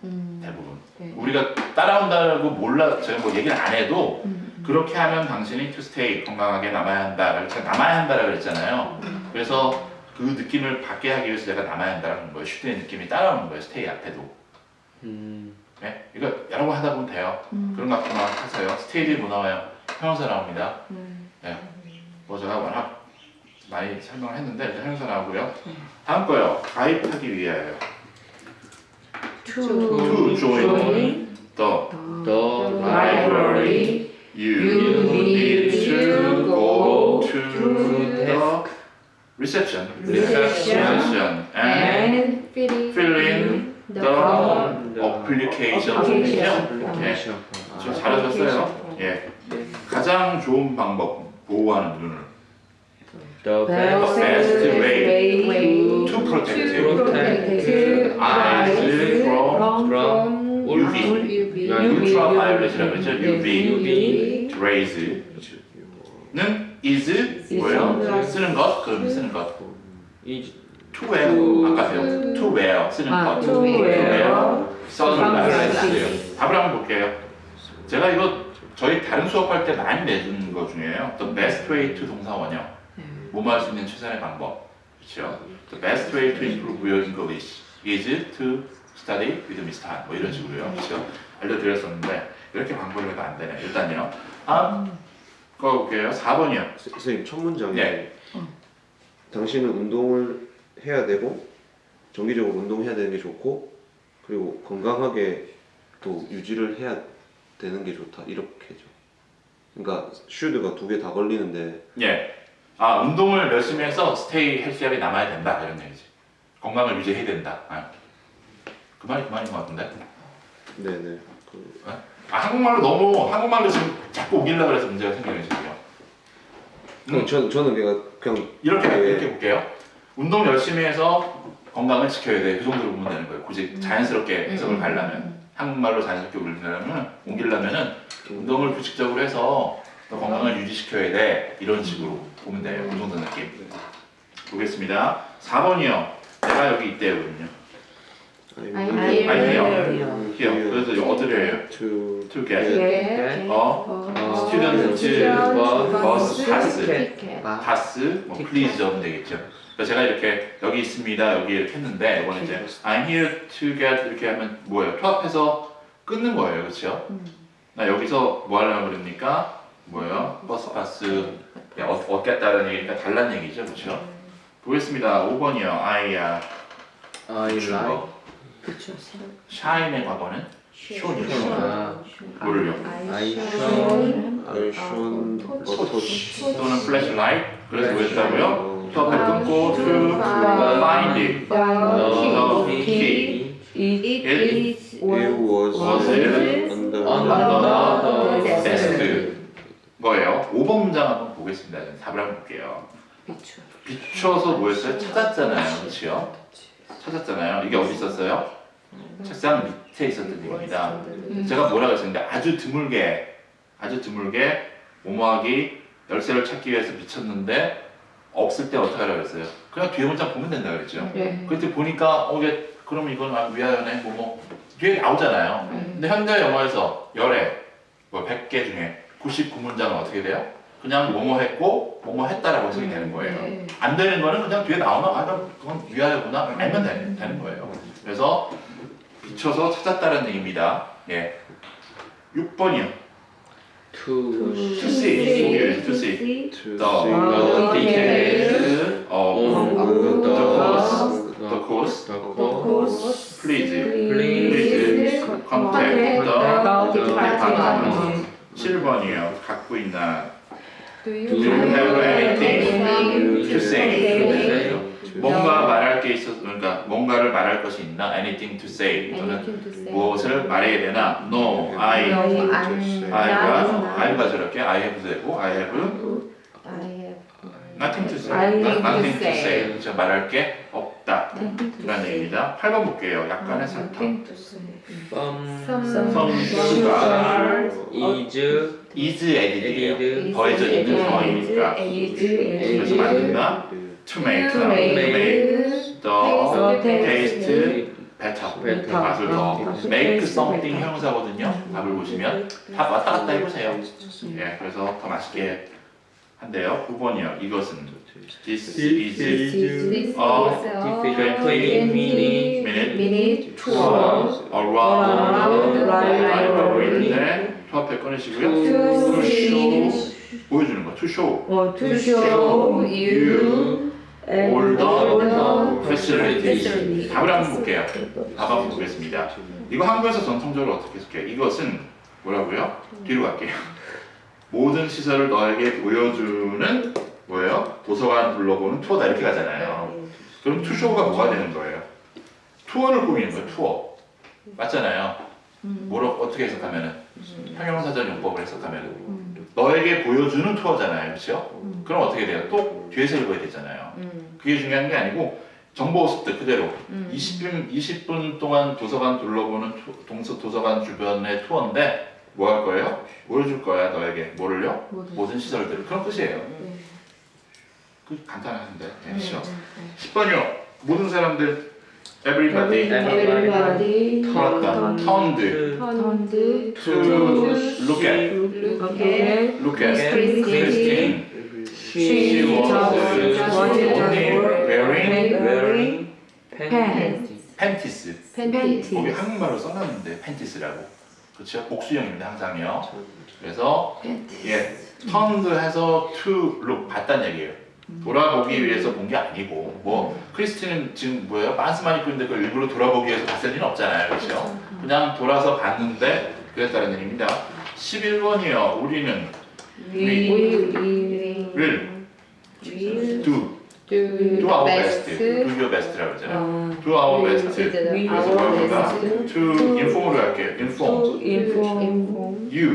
대부분. 우리가 따라온다고 제가 뭐 얘기를 안 해도 그렇게 하면 당신이 to stay 건강하게 남아야 한다. 제가 남아야 한다라고 그랬잖아요. 그래서 그 느낌을 받게 하기 위해서 제가 남아야 한다는 거예요. 슈트의 느낌이 따라오는 거예요. stay 앞에도. 네? 이거 여러 번 하다 보면 돼요. 그런 거 갖고만 하세요. stay들이 뭐 나와요? 형용사 나옵니다. 네. 제가 워낙 많이 설명을 했는데 이제 형용사 나오고요. 다음 거요. 가입하기 위하여. To join the library, you need to go to the reception and fill in the application. 네. 저 잘하셨어요. 예. 가장 좋은 방법, 보호하는 눈을. The best way to protect eyes from UV. ultraviolet이라고 했죠. UV rays는 is 뭐예요? 쓰는 것, 그럼 쓰는 것. to wear, 아까 배웠죠. to wear 쓰는 것. to wear sunglasses. 답을 한번 볼게요. 제가 이거 저희 다른 수업할 때 많이 내준 것 중에요. The best way to 동사 원형. 뭐뭐 할 수 있는 최선의 방법. 그렇죠? The best way to improve your English is to study with Mr. Han. 뭐 이런 식으로요. 그렇죠? 알려드렸었는데 이렇게 광고를 해도 안 되네. 일단요. 다음 거 볼게요. 4번이요. 선생님 첫 문장에 네. 당신은 운동을 해야 되고 정기적으로 운동해야 되는 게 좋고 그리고 건강하게 또 유지를 해야 되는 게 좋다 이렇게죠. 그러니까 슈드가 두 개 다 걸리는데 예. 아, 운동을 열심히 해서 스테이 헬시하게 남아야 된다 이런 얘기지. 건강을 유지해야 된다. 아. 그 말인 것 같은데. 네네. 아, 한국말로 지금 자꾸 우기려고 해서 문제가 생기는 식이요. 저는 그냥 이렇게 볼게요. 운동 열심히 해서 건강을 지켜야 돼. 그 정도로 보면 되는 거예요. 굳이 자연스럽게 해석을 가려면 한국말로 자연스럽게 옮기려면은 운동을 규칙적으로 해서 또 건강을 유지시켜야 돼. 이런 식으로 보면 돼요. 그 정도 느낌. 보겠습니다. 4번이요. 내가 여기 있대요거든요. I'm here. 그래서 이거 어디래요? to To get get student bus pass. ticket. pass, 뭐 please 하면 되겠죠. 그래서 제가 이렇게 여기 있습니다. 여기 이렇게 했는데 이번에 이제 I'm here to get 이렇게 하면 뭐예요? 투합해서 끊는 거예요. 그렇죠? 나 여기서 뭐 하려고 그러니까 뭐예요? 버스 파스 얻겠다는 얘기니까 달라는 얘기죠. 그렇죠? 보겠습니다. 5번이요. I like. shine의 과거는 shown이죠. 아, 뭐를요? I shown. shown 또는 flashlight. 그래서 뭐 했다고요? 투합을 끊고 to find it. The key. It it was under under the the desk. 거예요. 5번 문장 한번 보겠습니다. 답을 한번 볼게요. 비춰서 뭐였어요? 찾았잖아요. 그렇죠? 찾았잖아요. 이게 어디 있었어요? 책상 밑에 있었던 얘기입니다. 제가 뭐라고 했었는데 아주 드물게 모모하기 열쇠를 찾기 위해서 미쳤는데 없을 때 어떻게 하라고 했어요? 그냥 뒤에 문장 보면 된다 그랬죠. 그때 보니까 이게 그럼 이건 위하여네 뭐뭐 뒤에 나오잖아요. 근데 현대 영어에서 열애 뭐 100개 중에 99문장은 어떻게 돼요? 그냥 뭐뭐 했고 뭐뭐 했다라고 해석이 되는 거예요. 안 되는 거는 그냥 뒤에 나오면 그건 위하여구나 알면 되는 거예요. 그래서 비춰서 찾았다는 얘기입니다. 예. 6번이요. To To see. to The see details of the course. Please contact the department. 7번이에요. 갖고 있나? Do Do you have anything to say? 뭔가 말할 게 있어, 그러니까 뭔가를 말할 것이 있나? Anything to say. 또는 무엇을 말해야 되나? No, I'가 저렇게 I have 되고 I have nothing to say. Nothing to say. 제가 말할 게 없다. 이런 얘기입니다. 8번 볼게요. 약간의 설탕. some sugar is is added이에요. 더해져 있는 상황이니까. 그래서 만든다. To make the taste better. 맛을 더. make something 형사거든요. 답을 보시면 답 왔다 갔다 해보세요. 예, 그래서 더 맛있게 한대요. 9번이요. 이것은 This is a 20-minute tour around the library인데 투합해 꺼내시고요. To show 보여주는 거. To show to show you all the facilities. 답을 한번 볼게요. 답 한번 보겠습니다. 이거 한국에서 전통적으로 어떻게 해석해요? 이것은 뭐라고요? 뒤로 갈게요. 모든 시설을 너에게 보여주는 뭐예요? 도서관 둘러보는 투어다 이렇게 가잖아요. 그럼 투쇼가 뭐가 되는 거예요? 투어를 꾸미는 거예요. 투어. 맞잖아요. 뭐로 어떻게 해석하면은 형용사전 용법을 해석하면은 너에게 보여주는 투어잖아요. 그렇죠? 그럼 어떻게 돼요? 또 뒤에서 읽어야 되잖아요. 그게 중요한 게 아니고 정보 습득 그대로 20분 동안 도서관 둘러보는 도서관 주변의 투어인데 뭐 할 거예요? 보여줄 거야 너에게 뭐를요? 모든 시설들을. 그런 뜻이에요. 그 간단한데 그렇죠? 10번이요. 모든 사람들 everybody turned to look at Christine. She was only wearing panties. 거기 한국말로 써놨는데 팬티스라고. 그렇죠? 복수형입니다 항상요. 그래서 예, turned 해서 to look 봤단 얘기예요. 돌아보기 위해서 본 게 아니고 뭐 크리스티는 지금 뭐예요? 만스만 입고 있는데 그걸 일부러 돌아보기 위해서 봤을 리는 없잖아요. 그렇죠? 그냥 돌아서 봤는데 그랬다는 얘기입니다. 11번이요. 우리는 will do our best. do your best라고 그러잖아요. do our best. 그래서 뭐야? to inform으로 할게요. inform you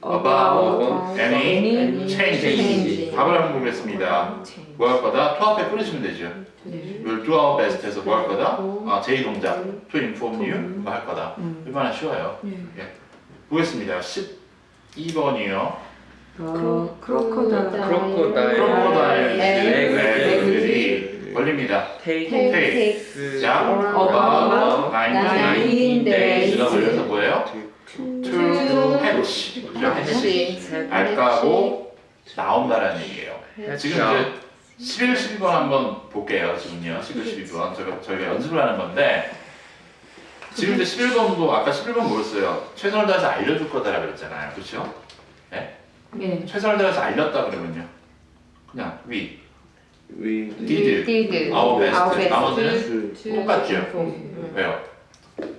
about any changes. 답을 한번 보겠습니다. 뭐 할 거다? to 앞에 끊으시면 되죠. will do our best 해서 뭐 할 거다? 제2동작 to inform you 뭐 할 거다. 얼마나 쉬워요. 예. 보겠습니다. 12번이요. 크로코다일 애들이 걸립니다. takes 자, about 19 days. days가 걸려서 뭐예요? to hatch. 그죠? 알까고 나온다라는 얘기예요. 지금 이제 11, 12번 한번 볼게요. 지금요. 11, 12번 저희가 연습을 하는 건데 지금 이제 11번도 아까 11번 뭐였어요? 최선을 다해서 알려줄 거다라고 그랬잖아요. 그렇죠? 네? 네. 최선을 다해서 알렸다 그러면요. 그냥 we we did our best. 나머지는 to 똑같죠? inform. 왜요?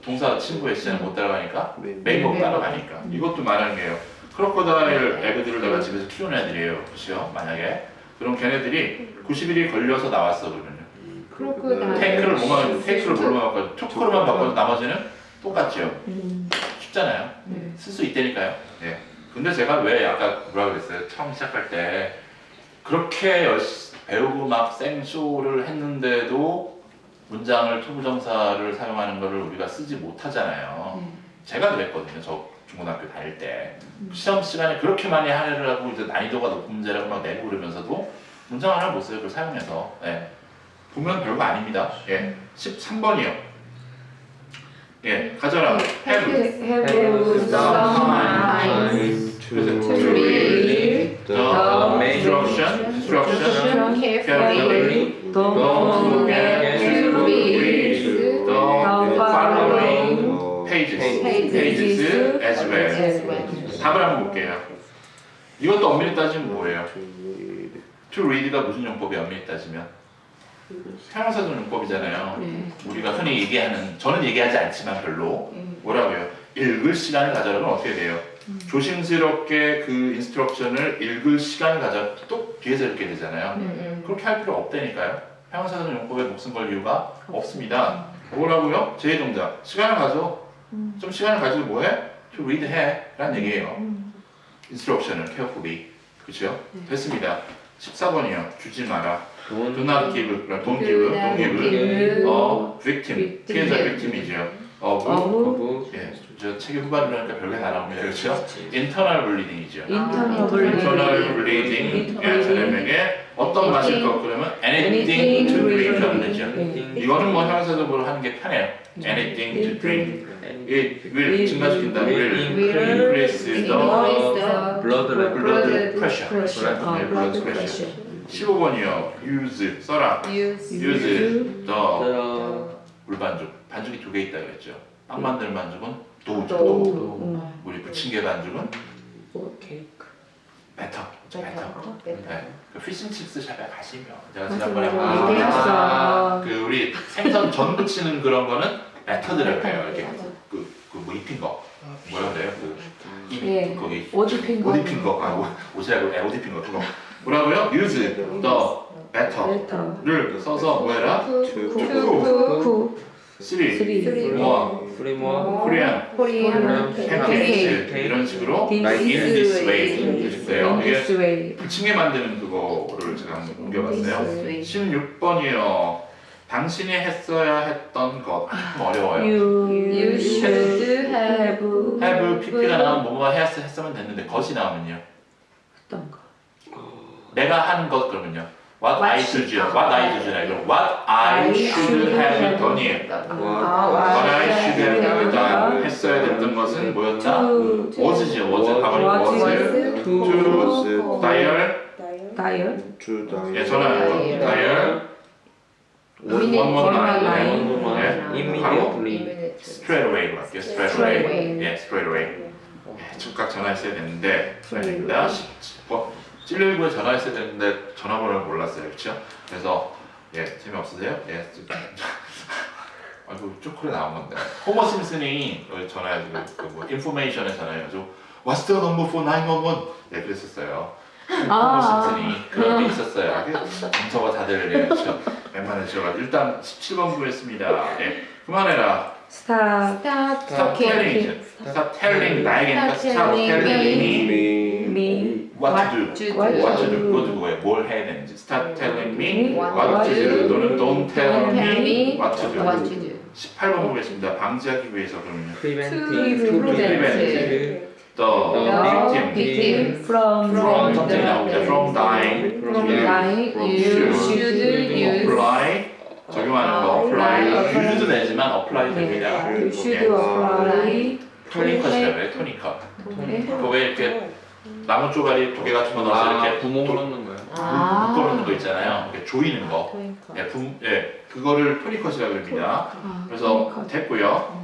동사 친구의 시제는 못 따라가니까 메인 메인곡 따라가니까 이것도 말하는 게요. 크로커다일 애그들을 내가 집에서 키우는 애들이에요. 그렇죠? 만약에 그럼 걔네들이 90일이 걸려서 나왔어 그러면요. 크로코다일. 테이크를 뭘로만 바꿔 초코로만 바꿔도 나머지는 똑같죠. 쉽잖아요. 쓸 수 있다니까요. 예. 근데 제가 왜 아까 뭐라 그랬어요? 처음 시작할 때 그렇게 배우고 막 생쇼를 했는데도 문장을 투부정사를 사용하는 거를 우리가 쓰지 못하잖아요. 제가 그랬거든요. 저 중고등학교 다닐 때 시험 시간에 그렇게 많이 하려고 이제 난이도가 높은 문제라고 막 내고 그러면서도 문장 하나 못 써요. 그걸 사용해서. 예. 보면 별거 아닙니다. 예. 13번이요. 예, 가져라. have to read instruction carefully. Don't forget to read the following pages as well. 답을 한번 볼게요. 이것도 엄밀히 따지면 뭐예요? to read가 무슨 용법이 엄밀히 따지면? 형용사적 용법이잖아요. 우리가 흔히 얘기하는, 저는 얘기하지 않지만 별로 뭐라고요? 읽을 시간을 가져라면 어떻게 돼요? 조심스럽게 그 인스트럭션을 읽을 시간을 가져 또 뒤에서 읽게 되잖아요. 그렇게 할 필요 없다니까요. 형용사적 용법에 목숨 걸 이유가 없습니다. 뭐라고요? 제2동작. 시간을 가져. 좀 시간을 가지고 뭐해? to read 해. 라는 얘기예요. 인스트럭션을 carefully. 그렇죠? 됐습니다. 14번이요. 주지 마라. Do not give, don't give a victim. 피해자 victim이죠. 예, 저 책의 후반을 하니까 별게 다 나옵니다. 그렇죠? internal bleeding이죠. internal bleeding. 예, 사람에게 어떤 맛일 것 그러면 anything to drink 하면 되죠. 이거는 뭐 형용사적으로 하는 게 편해요. anything to drink. It will 증가시킨다. will increase the blood pressure. 네, blood pressure. 15번이요. use 써라. use the 물반죽. 반죽이 두 개 있다 그랬죠. 빵 만드는 반죽은 도우죠. 도우. 우리 부침개 반죽은 케이크 배터. 네. 그 피싱칩스 샵에 가시면 제가 지난번에 그 우리 생선 전 부치는 그런 거는 배터드라고 해요. 이렇게 뭐 입힌 거 뭐라 그래요? 거기 옷 입힌 거 옷이라고 옷 입힌 거 그거 뭐라고요? use the better를 써서 뭐해라? to 3 more Korean pancakes 이런 식으로 in this way 해주세요. 이게 부침개 만드는 그거를 제가 한번 옮겨봤어요. 16번이요. 당신이 했어야 했던 것. 좀 어려워요. You should have pp가 나오면 뭐뭐 했으면 됐는데 것이 나오면요. 내가 하는 것 그러면요. What I should 아니고 What I should have done이에요. What I should have done 했어야 됐던 것은 뭐였다? was죠. 가만히 was to dial 예, 전화하는 거 dial 119 예, 바로 straight away로 할게요. straight away 예, straight away 예, 즉각 전화했어야 됐는데 10번 119에 전화했어야 되는데 전화번호를 몰랐어요. 그렇죠? 그래서 예, 재미없으세요? 예. 아이고 초콜릿 나온 건데. 호머 심슨이 전화해가지고 뭐 인포메이션에 전화해가지고 What's the number for 911? 네, 그랬었어요. 호머 심슨이 그런 게 있었어요. 정서가 다들 그렇죠. 웬만해서 일단 17번 구했습니다. 예, 그만해라. 스탑. Stop telling. Stop telling. 나에게니까 stop telling me me what to do. What to do. 그것도 뭐예요? 뭘 해야 되는지. Stop telling me what to do. 또는 don't tell me what to do. What to do. 18번 보겠습니다. 방지하기 위해서 그러면 To prevent the victim from from something 나옵니다. From dying. From dying, you should use apply 적용하는 거. apply. use도 되지만 apply 됩니다. you should 예. apply 토니컷이라고 해요. 토니컷. 네. 그거 왜 이렇게 나무 쪼가리 두 개 같은 거 넣어서 이렇게 구멍 넣는 거예요. 묶어놓는 거 있잖아요. 이렇게 조이는 거. 예, 그거를 토니컷이라고 합니다. 그래서 토니컷. 됐고요.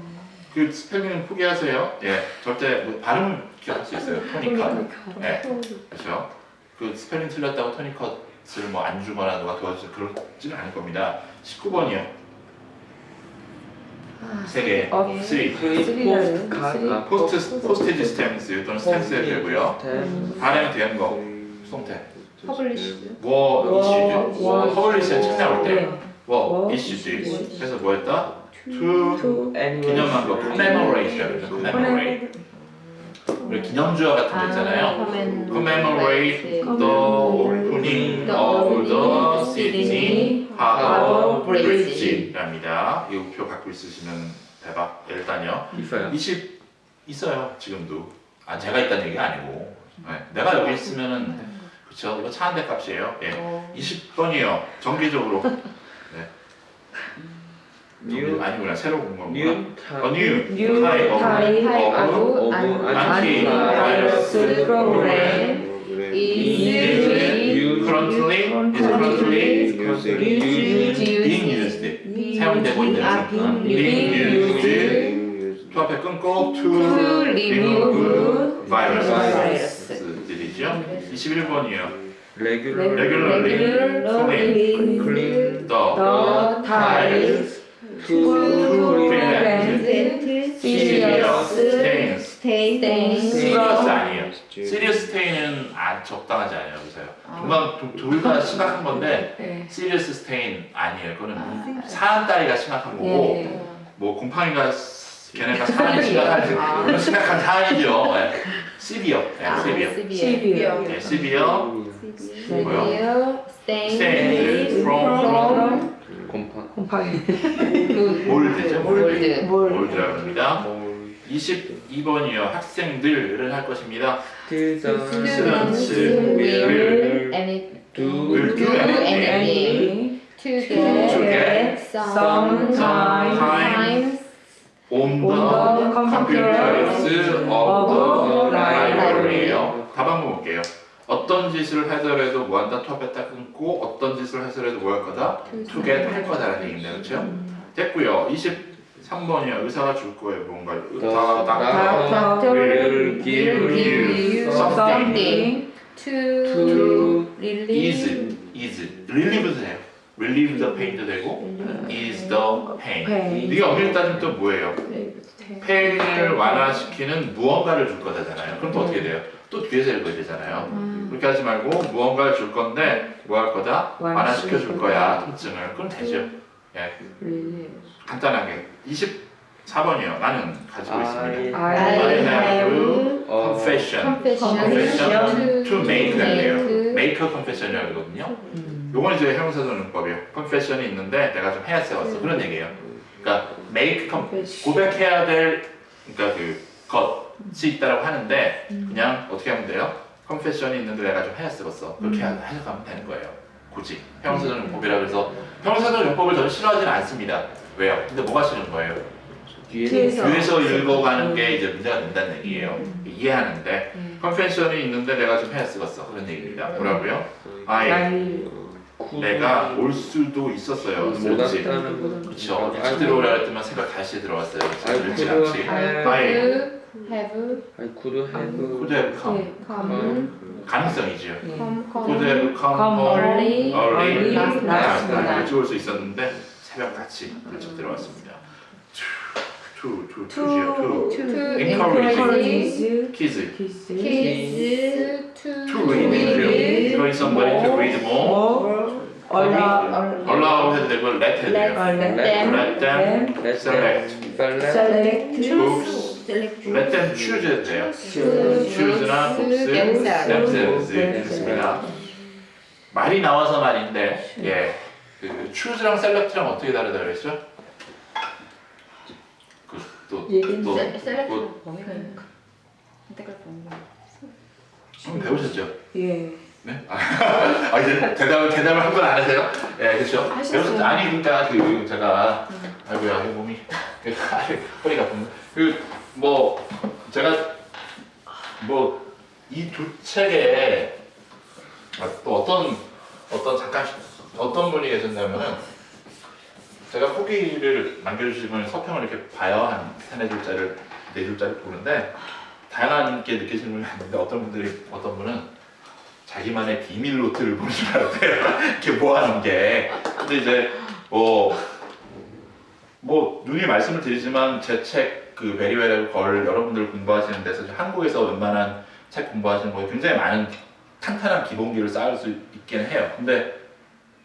그 스펠링은 포기하세요. 예, 절대 뭐 발음은 기억할 수 있어요. 토니컷. 예, 그렇죠. 그 스펠링 틀렸다고 토니컷을 뭐 안 주거나 누가 도와주서 그러지는 않을 겁니다. 19번이요. 세 개. 3. 포스티지 스탬스 또는 스탬스 해도 되고요. 발행 된 거. 송태. publish. 워 이슈드. 워. 퍼블리시에 책 나올 때. 네. 워 워. 이슈드. 그래서 뭐였다? to 기념한 거. commemorate라고 그러죠. commemorate. 우리 기념주화 같은 거 있잖아요. commemorate the opening of the Sydney Harbour Bridge랍니다. 이 우표 갖고 있으시면 대박. 일단요. 있어요. 20 있어요. 지금도. 아 제가 있다는 얘기가 아니고. 네, 내가 여기 있으면은 그렇죠. 이거 차 한 대 값이에요. 예. 20번이요. 정기적으로. 네. New 아니구나. 새로 본 거구나. new new type of antivirus program is currently being used. 사용되고 있는 being used. 또 앞에 끊고 to remove virus들이죠. 21번이요. regularly clean the tiles to prevent serious stains. serious 아니에요. serious stain은 적당하지 않아요. 여기서요. 정말 둘 다 심각한 건데 네. serious stain 아니에요. 그거는 사한 따위가 심각한 거고 뭐 곰팡이가 걔네가 사안이 심각한 심각한 사안이죠. 네. severe. severe. 네, severe. 뭐요? Stain from 곰팡이 몰드죠. 몰드. 몰드라고 합니다. 22번이요. 학생들을 할 것입니다. Students will do do anything to get some time on the computers of the library예요. 답 한번 볼게요. 어떤 짓을 하더라도 뭐한다? 투합했다 끊고 어떤 짓을 하더라도 뭐 할 거다? to get 할 거다라는 얘기인데 그렇죠? 됐고요. 23번이요. 의사가 줄 거예요. 뭔가를. Doctor will give you something to is relieve도 돼요. relieve the pain도 되고 is the pain. pain. 이게 엄밀히 따지면 또 뭐예요? pain을 완화시키는 무언가를 줄 거잖아요. 그럼 또 어떻게 돼요? 또 뒤에서 읽어야 되잖아요. 그렇게 하지 말고 무언가를 줄 건데 뭐 할 거다? 완화시켜 줄 거야. 통증을. 그럼 되죠. 예. 간단하게 24번이요. 나는 가지고 있습니다. I have confession to make that make a confession이라고 하거든요. 요건 이제 형용사전문법이에요. confession이 있는데 내가 좀 해야 세웠어. 그런 얘기예요. 그러니까 make 고백해야 될 그러니까 것이 있다라고 하는데 그냥 어떻게 하면 돼요? confession이 있는데 내가 좀 해야 세웠어. 그렇게 해석하면 되는 거예요. 굳이 형용사전문법이라 그래서 형용사전문법을 저는 싫어하지는 않습니다. 왜요? 근데 뭐가 싫은 거예요? 뒤에서 읽어가는 게 이제 문제가 된다는 얘기예요. 이해하는데 confession이 있는데 내가 좀 해야 쓰겠어. 그런 얘기입니다. 뭐라고요? 내가 올 수도 있었어요. 뭐지? 그렇죠. 일찍 들어오라 했더니 새벽 5시에 들어왔어요. 일찍 같이. I have I could have could have come. 네. come 가능성이죠. 네. could have come early early last last night. night. 죽을 수 있었는데 새벽같이 일찍 들어왔습니다. to encourage kids kids kids to read. encourage somebody to read more. allow 해도 되고 let 해도 돼요. let them select books. let them choose 해도 돼요. choose나 books themselves 했습니다. 말이 나와서 말인데 그 choose랑 select랑 어떻게 다르다 그랬죠? 셀렉트는 범위가 선택할 범위가 한번 배우셨죠? 예. 네? 이제 대답을 한 번 안 하세요? 네, 그렇죠. 하셨어요. 배우셨죠? 아니 그러니까 그 제가 아이고야 몸이 허리가 아픈데 뭐 제가 뭐 이 두 책에 또 잠깐 어떤 분이 계셨냐면은 제가 후기를 남겨주시면 서평을 이렇게 봐요. 한 3-4줄짜리를 4줄짜리 보는데 다양한 게 느끼시는 분이 있는데 어떤 분은 자기만의 비밀 노트를 보는 줄 알았대요. 이렇게 모아놓은 게. 근데 이제 뭐 누누이 말씀을 드리지만 제 책 그 베리웰 걸 여러분들 공부하시는 데서 한국에서 웬만한 책 공부하시는 거에 굉장히 많은 탄탄한 기본기를 쌓을 수 있긴 해요. 근데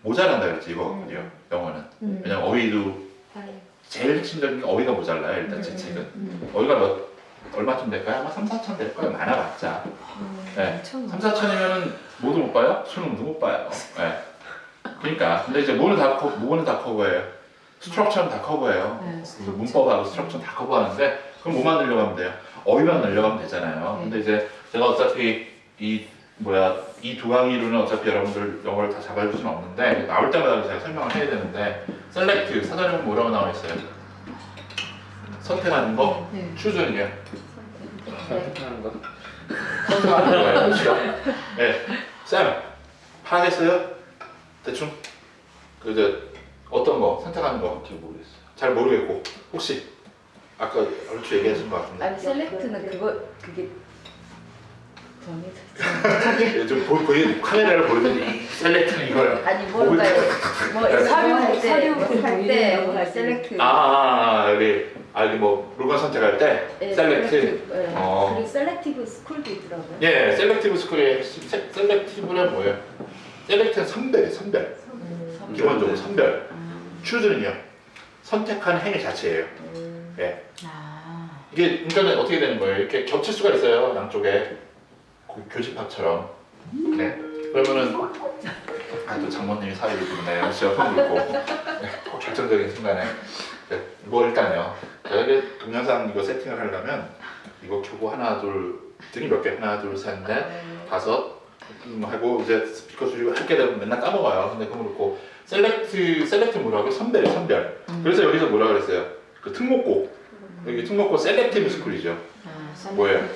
모자란다 그랬지 이거거든요. 영어는. 왜냐면 어휘도 제일 핵심적인 게 어휘가 모자라요. 일단 제 책은. 어휘가 얼마쯤 될까요? 아마 3-4천 될 거예요. 많아봤자. 네. 3-4천이면은 뭐도 못 봐요? 수능도 못 봐요. 네. 그러니까 근데 이제 뭐는 다 커버해요. 스트럭처는 다 커버해요. 문법하고 스트럭처는 다 커버하는데 그럼 뭐만 늘려가면 돼요? 어휘만 늘려가면 되잖아요. 근데 이제 제가 어차피 이 두 강의로는 어차피 여러분들 영어를 다 잡아줄 수는 없는데 나올 때마다 제가 설명을 해야 되는데 셀렉트 사전에 보면 뭐라고 나와 있어요? 선택하는 거? 추준이요. 선택하는 거. 선택하는 거예요. 그렇죠? 네. 쌤, 파악했어요? 대충? 어떤 거? 선택하는 거? 잘 모르겠어요. 잘 모르겠고 혹시 아까 얼추 얘기하신 것 같은데 아니 셀렉트는 그게 좀 카메라를 보여드리니 셀렉트는 이거예요. 아니 모를까요? 사료할 셀렉트 여기 뭐 물건 선택할 때 셀렉트. 그리고 셀렉티브 스쿨도 있더라고요. 예, 셀렉티브 스쿨의 셀렉티브는 뭐예요? 셀렉트는 선별. 기본적으로 선별. 추즈는요 선택하는 행위 자체예요. 예. 이게 그러니까 어떻게 되는 거예요? 이렇게 겹칠 수가 있어요 양쪽에 교집합처럼. 네. 그러면은 또 장모님이 사회를 부르네요. 제가 손 들고 결정적인 순간에 뭐 일단요. 제가 이게 동영상 이거 세팅을 하려면 이거 켜고 하나 둘 등이 몇 개 하나 둘 셋 넷 다섯 하고 이제 스피커 줄이고 할게 되면 맨날 까먹어요. 근데 그거 그렇고 셀렉트 뭐라고? 선별. 그래서 여기서 뭐라 그랬어요? 그 특목고 여기 특목고 셀렉티브 스쿨이죠. 뭐예요?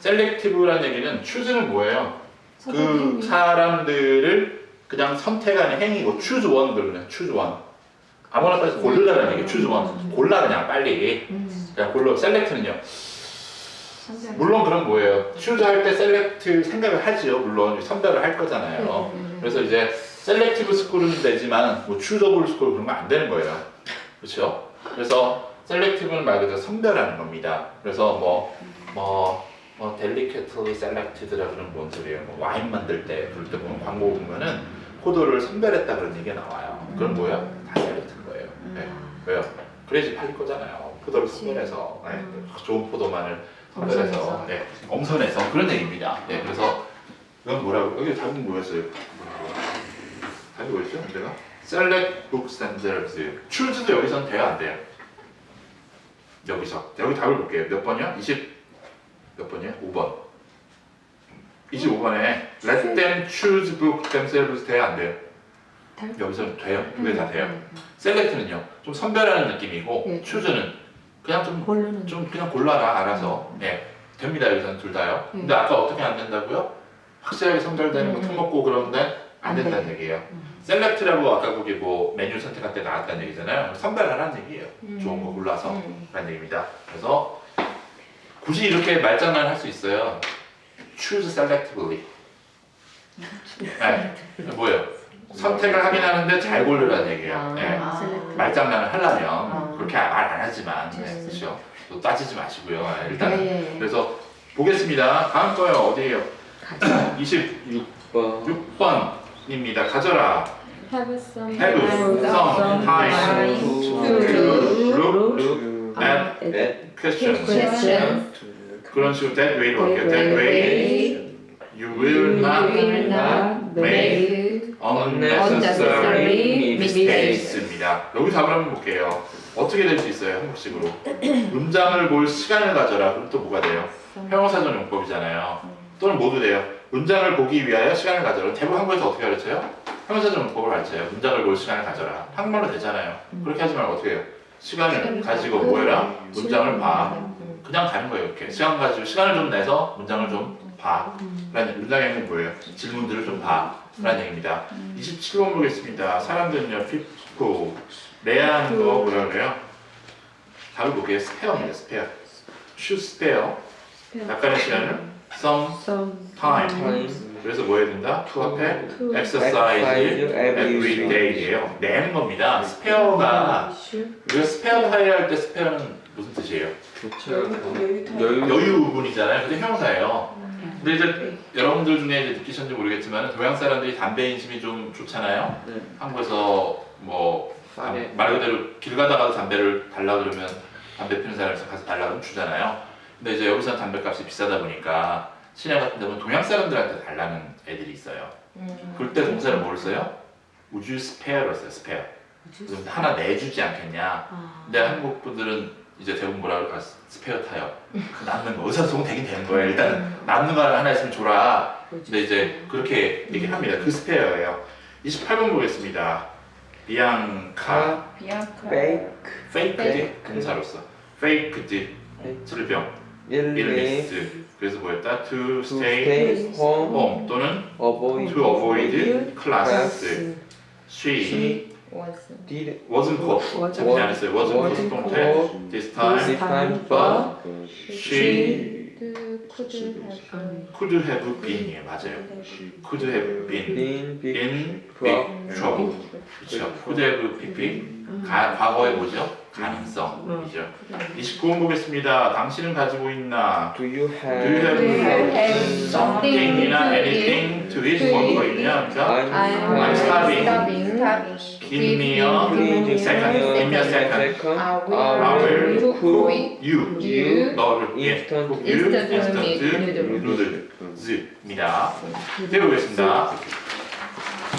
셀렉티브라는 얘기는 추즈는 뭐예요? 그 사람들을 그냥 선택하는 행위고 추즈 원 그러면 추즈 원 아무나 빨리 고르라는 얘기 추즈 원 골라 그냥 빨리 그냥 골라. 셀렉트는요 물론 그럼 뭐예요? 추즈 할 때 셀렉트 생각을 하지요. 물론 선별을 할 거잖아요. 그래서 이제 셀렉티브 스쿨은 되지만 뭐 추저블 스쿨 그런 거 안 되는 거예요. 그렇죠? 그래서 셀렉티브는 말 그대로 선별하는 겁니다. 그래서 delicately selected라 그러면 뭔 소리예요? 뭐 와인 만들 때 부를 때 보면 광고 보면은 포도를 선별했다 그런 얘기가 나와요. 그럼 뭐예요? 다 셀렉트인 거예요. 네. 왜요? 그래야지 팔릴 거잖아요. 포도를 선별해서 좋은 포도만을 선별해서 엄선해서 그런 얘기입니다. 네, 그래서 이건 뭐라고? 여기 답은 뭐였어요? 답이 뭐였죠? 문제가? Select books themselves. Choose도 여기서는 돼요, 안 돼요? 여기 답을 볼게요. 몇 번이요? 몇 번이요? 5번. 25번에 Let them choose book themselves 돼요, 안 돼요? 여기서는 돼요. 두 개 다 돼요. Select는요, 좀 선별하는 느낌이고 Choose는 그냥 좀 그냥 골라라 알아서. 됩니다. 여기서는 둘 다요. 근데 아까 어떻게 안 된다고요? 확실하게 선별되는 거 특목고 그런데 안 된다는 얘기예요. 셀렉트라고 아까 거기 뭐 메뉴 선택할 때 나왔다는 얘기잖아요. 선별하라는 얘기예요. 좋은 거 골라서 라는 얘기입니다. 그래서 굳이 이렇게 말장난을 할 수 있어요. Choose selectively. 네, 뭐예요? 선택을 하긴 하는데 잘 고르라는 얘기예요. 네. 말장난을 하려면 그렇게 말 안 하지만 그렇죠? 또 따지지 마시고요. 네, 일단은 그래서 보겠습니다. 다음 거요. 어디에요? 26번입니다. 가져라. Have some Have some time to look at questions. 그런 식으로 that way로 할게요. That way you will not make unnecessary mistakes입니다. 여기 답을 한번 볼게요. 어떻게 될 수 있어요? 한국식으로. 문장을 볼 시간을 가져라. 그럼 또 뭐가 돼요? 형용사전 용법이잖아요. 또는 뭐도 돼요. 문장을 보기 위하여 시간을 가져라. 대부분 한국에서 어떻게 가르쳐요? 형용사전 용법을 가르쳐요. 문장을 볼 시간을 가져라. 한국말로 되잖아요. 그렇게 하지 말고 어떻게 해요? 시간을 가지고 뭐 해라? 문장을 봐. 그냥 가는 거예요. 이렇게 시간 가지고 시간을 좀 내서 문장을 좀 봐. 라는 문장의 의미는 뭐예요? 질문들을 좀 봐. 라는 얘기입니다. 27번 보겠습니다. 사람들은요, people. 내야 하는 거 뭐라 그래요? 답을 볼게요. 스페어입니다. 스페어. choose spare. 약간의 시간을 some time. 그래서 뭐 해야 된다? to 앞에 exercise every day예요. 내는 겁니다. 스페어가 우리가 스페어 타일 할 때 스페어는 무슨 뜻이에요? 여유 부분이잖아요. 근데 형용사예요. 근데 이제 여러분들 중에 이제 느끼셨는지 모르겠지만 동양 사람들이 담배 인심이 좀 좋잖아요. 한국에서 뭐 말 그대로 길 가다가도 담배를 달라 그러면 담배 피우는 사람에서 가서 달라 그러면 주잖아요. 근데 이제 여기서는 담배값이 비싸다 보니까 시내 같은 데는 동양 사람들한테 달라는 애들이 있어요. 그럴 때 동사를 뭐를 써요? Would you spare를 써요. spare. 그럼 하나 내주지 않겠냐. 근데 한국 분들은 이제 대부분 뭐라 그럴까? 스페어 타요. 남는 거 의사소통 되긴 되는 거예요. 일단 남는 거 하나 있으면 줘라. 근데 이제 그렇게 얘기를 합니다. 그 스페어예요. 28번 보겠습니다. 비앙카 fake 동사로서 faked 질병 illness. 그래서 뭐였다? to stay home 또는 to avoid class. She wasn't caught. 잡히지 않았어요. wasn't caught 동태 this time but she could have been이에요. 맞아요. could have been in big trouble. 그렇죠. could have been 과거의 뭐죠? 가능성이죠. 29번 보겠습니다. 당신은 가지고 있나? Do you Do you have something이나 anything to eat? 뭐가 있냐? 그러니까 I'm starving. Give me a second. Give me a second. I will cook you. 너를 instant cook you instant noodles입니다. 배우겠습니다.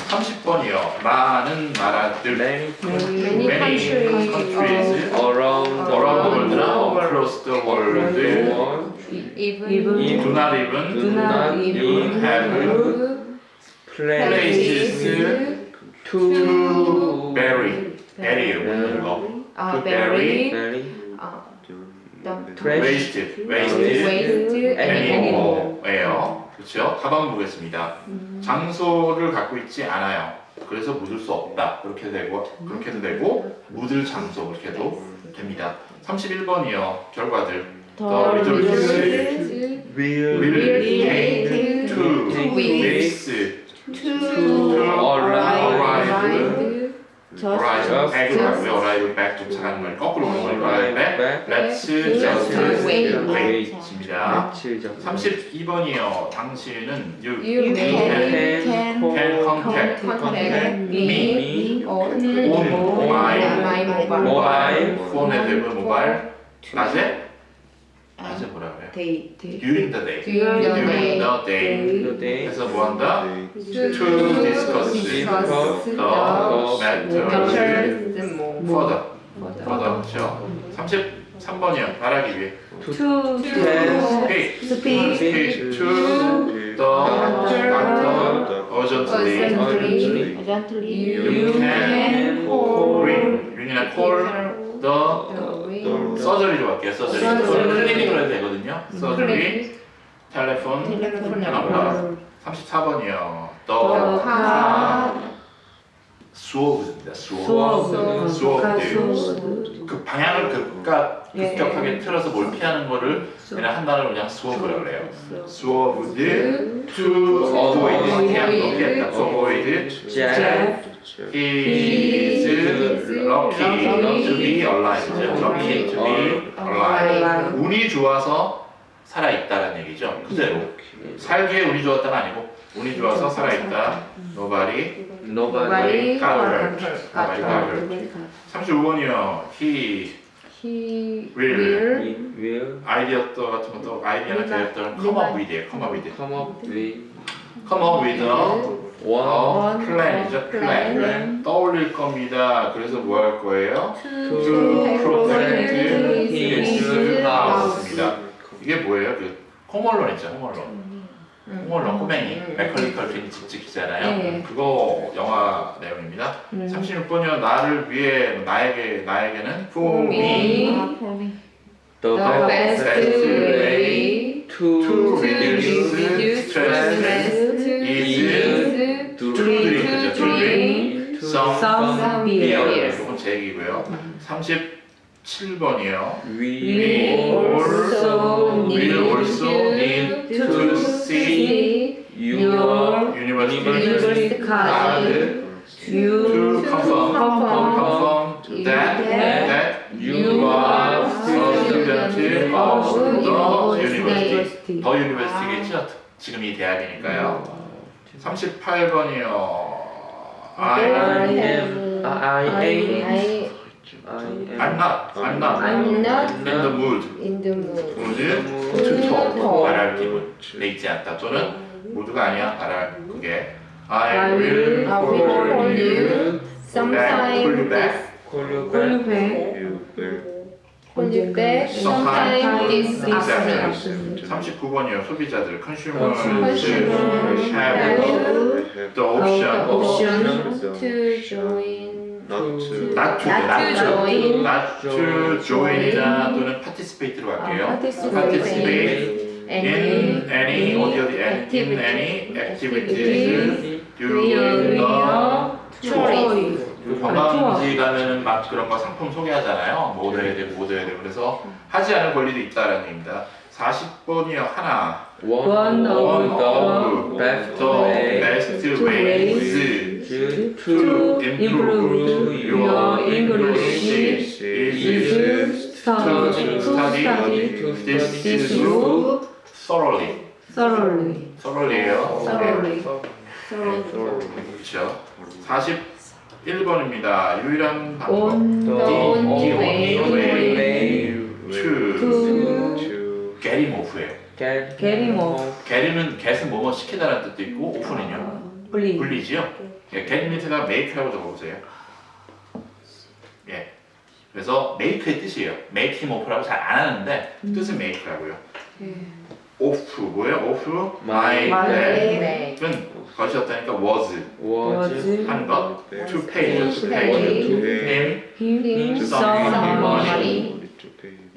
30번이요. 많은 나라들 many countries around the world나 across the world do not even have places to bury 묻는 거 to bury wasted animal예요. 그렇죠? 가방 보겠습니다. 장소를 갖고 있지 않아요. 그래서 묻을 수 없다. 그렇게 해도 되고 묻을 장소 그렇게 해도 됩니다. 31번이요. 결과들. The results will take 2 weeks to arrive. back을 갖고요. arrive back 도착하는 걸 거꾸로 오는 걸 arrive back. Let's just wait입니다. 32번이요. 당신은 you can contact me on my mobile phone에 되고 모바일 낮에 뭐라 그래요? During the day. During the day. 그래서 뭐 한다? To discuss the matter further. 그렇죠? 33번이요. 말하기 위해. To speak to the doctor urgently. You can call the surgery로 할게요. surgery. 클리닉으로 해도 되거든요. surgery, 텔레폰 넘버. 34번이요. the 수업입니다. 수업. 급한 방향을 급격하게 틀어서 뭘 피하는 거를 그냥 한 단어로 그냥 swerve라고 그래요. swerved to avoid 피하는 피했다. to avoid Jeff is lucky to be alive. lucky to be alive. 운이 좋아서 살아있다는 얘기죠. 그대로 살기에 운이 좋았다가 아니고 운이 좋아서 살아있다. Nobody Nobody got hurt. Nobody got hurt. 35번이요. He will will 아이디어 같은 것도 아이디어나 대였던 come up with이에요. come up with. come up with come up with one plan이죠. plan. 떠올릴 겁니다. 그래서 뭐 할 거예요? to protect his his house. house입니다. 이게 뭐예요? 그 홈얼론 있죠. 홈얼론 꼬맹이 맥컬리 컬킨이 찍히잖아요. 네. 그거 영화 내용입니다. 36번이요. 나를 위해 나에게는 for me the The best best way way to reduce stress is to drink some beer. beer. 이건 제 얘기고요. 37번이요. we also need to see your university card to confirm that you are a student of the university. 더 university겠죠? 지금 이 대학이니까요. 38번이요. I am I'm not in the mood to talk. 말할 기분에 있지 않다. 또는 모두가 아니야. 말할 그게 I will call you back. call you Call you back back sometime this afternoon. afternoon. 39번이요. 소비자들 consumers Consumers have the option to join not to join이나 또는 participate로 갈게요. participate in any activities during the tour. 그 관광지 가면은 막 그런 거 상품 소개하잖아요. 뭐 얻어야 되고 뭐 얻어야 되고 그래서 하지 않을 권리도 있다라는 얘기입니다. 40번이요. 하나 one of the the best best ways to to improve your English is to study this book thoroughly. thoroughly예요. 그렇죠. 41번입니다. 유일한 방법. only way to getting off예요. getting off. get는 get은 뭐뭐 시키다라는 뜻도 있고 off는요 분리지요. 예, get 밑에다 make라고 적어보세요. 예, 그래서 make의 뜻이에요. make him off라고 잘 안 하는데 뜻은 make라고요. off 뭐예요? off my bag은 것이었다니까 was 한 것, to pay him some money.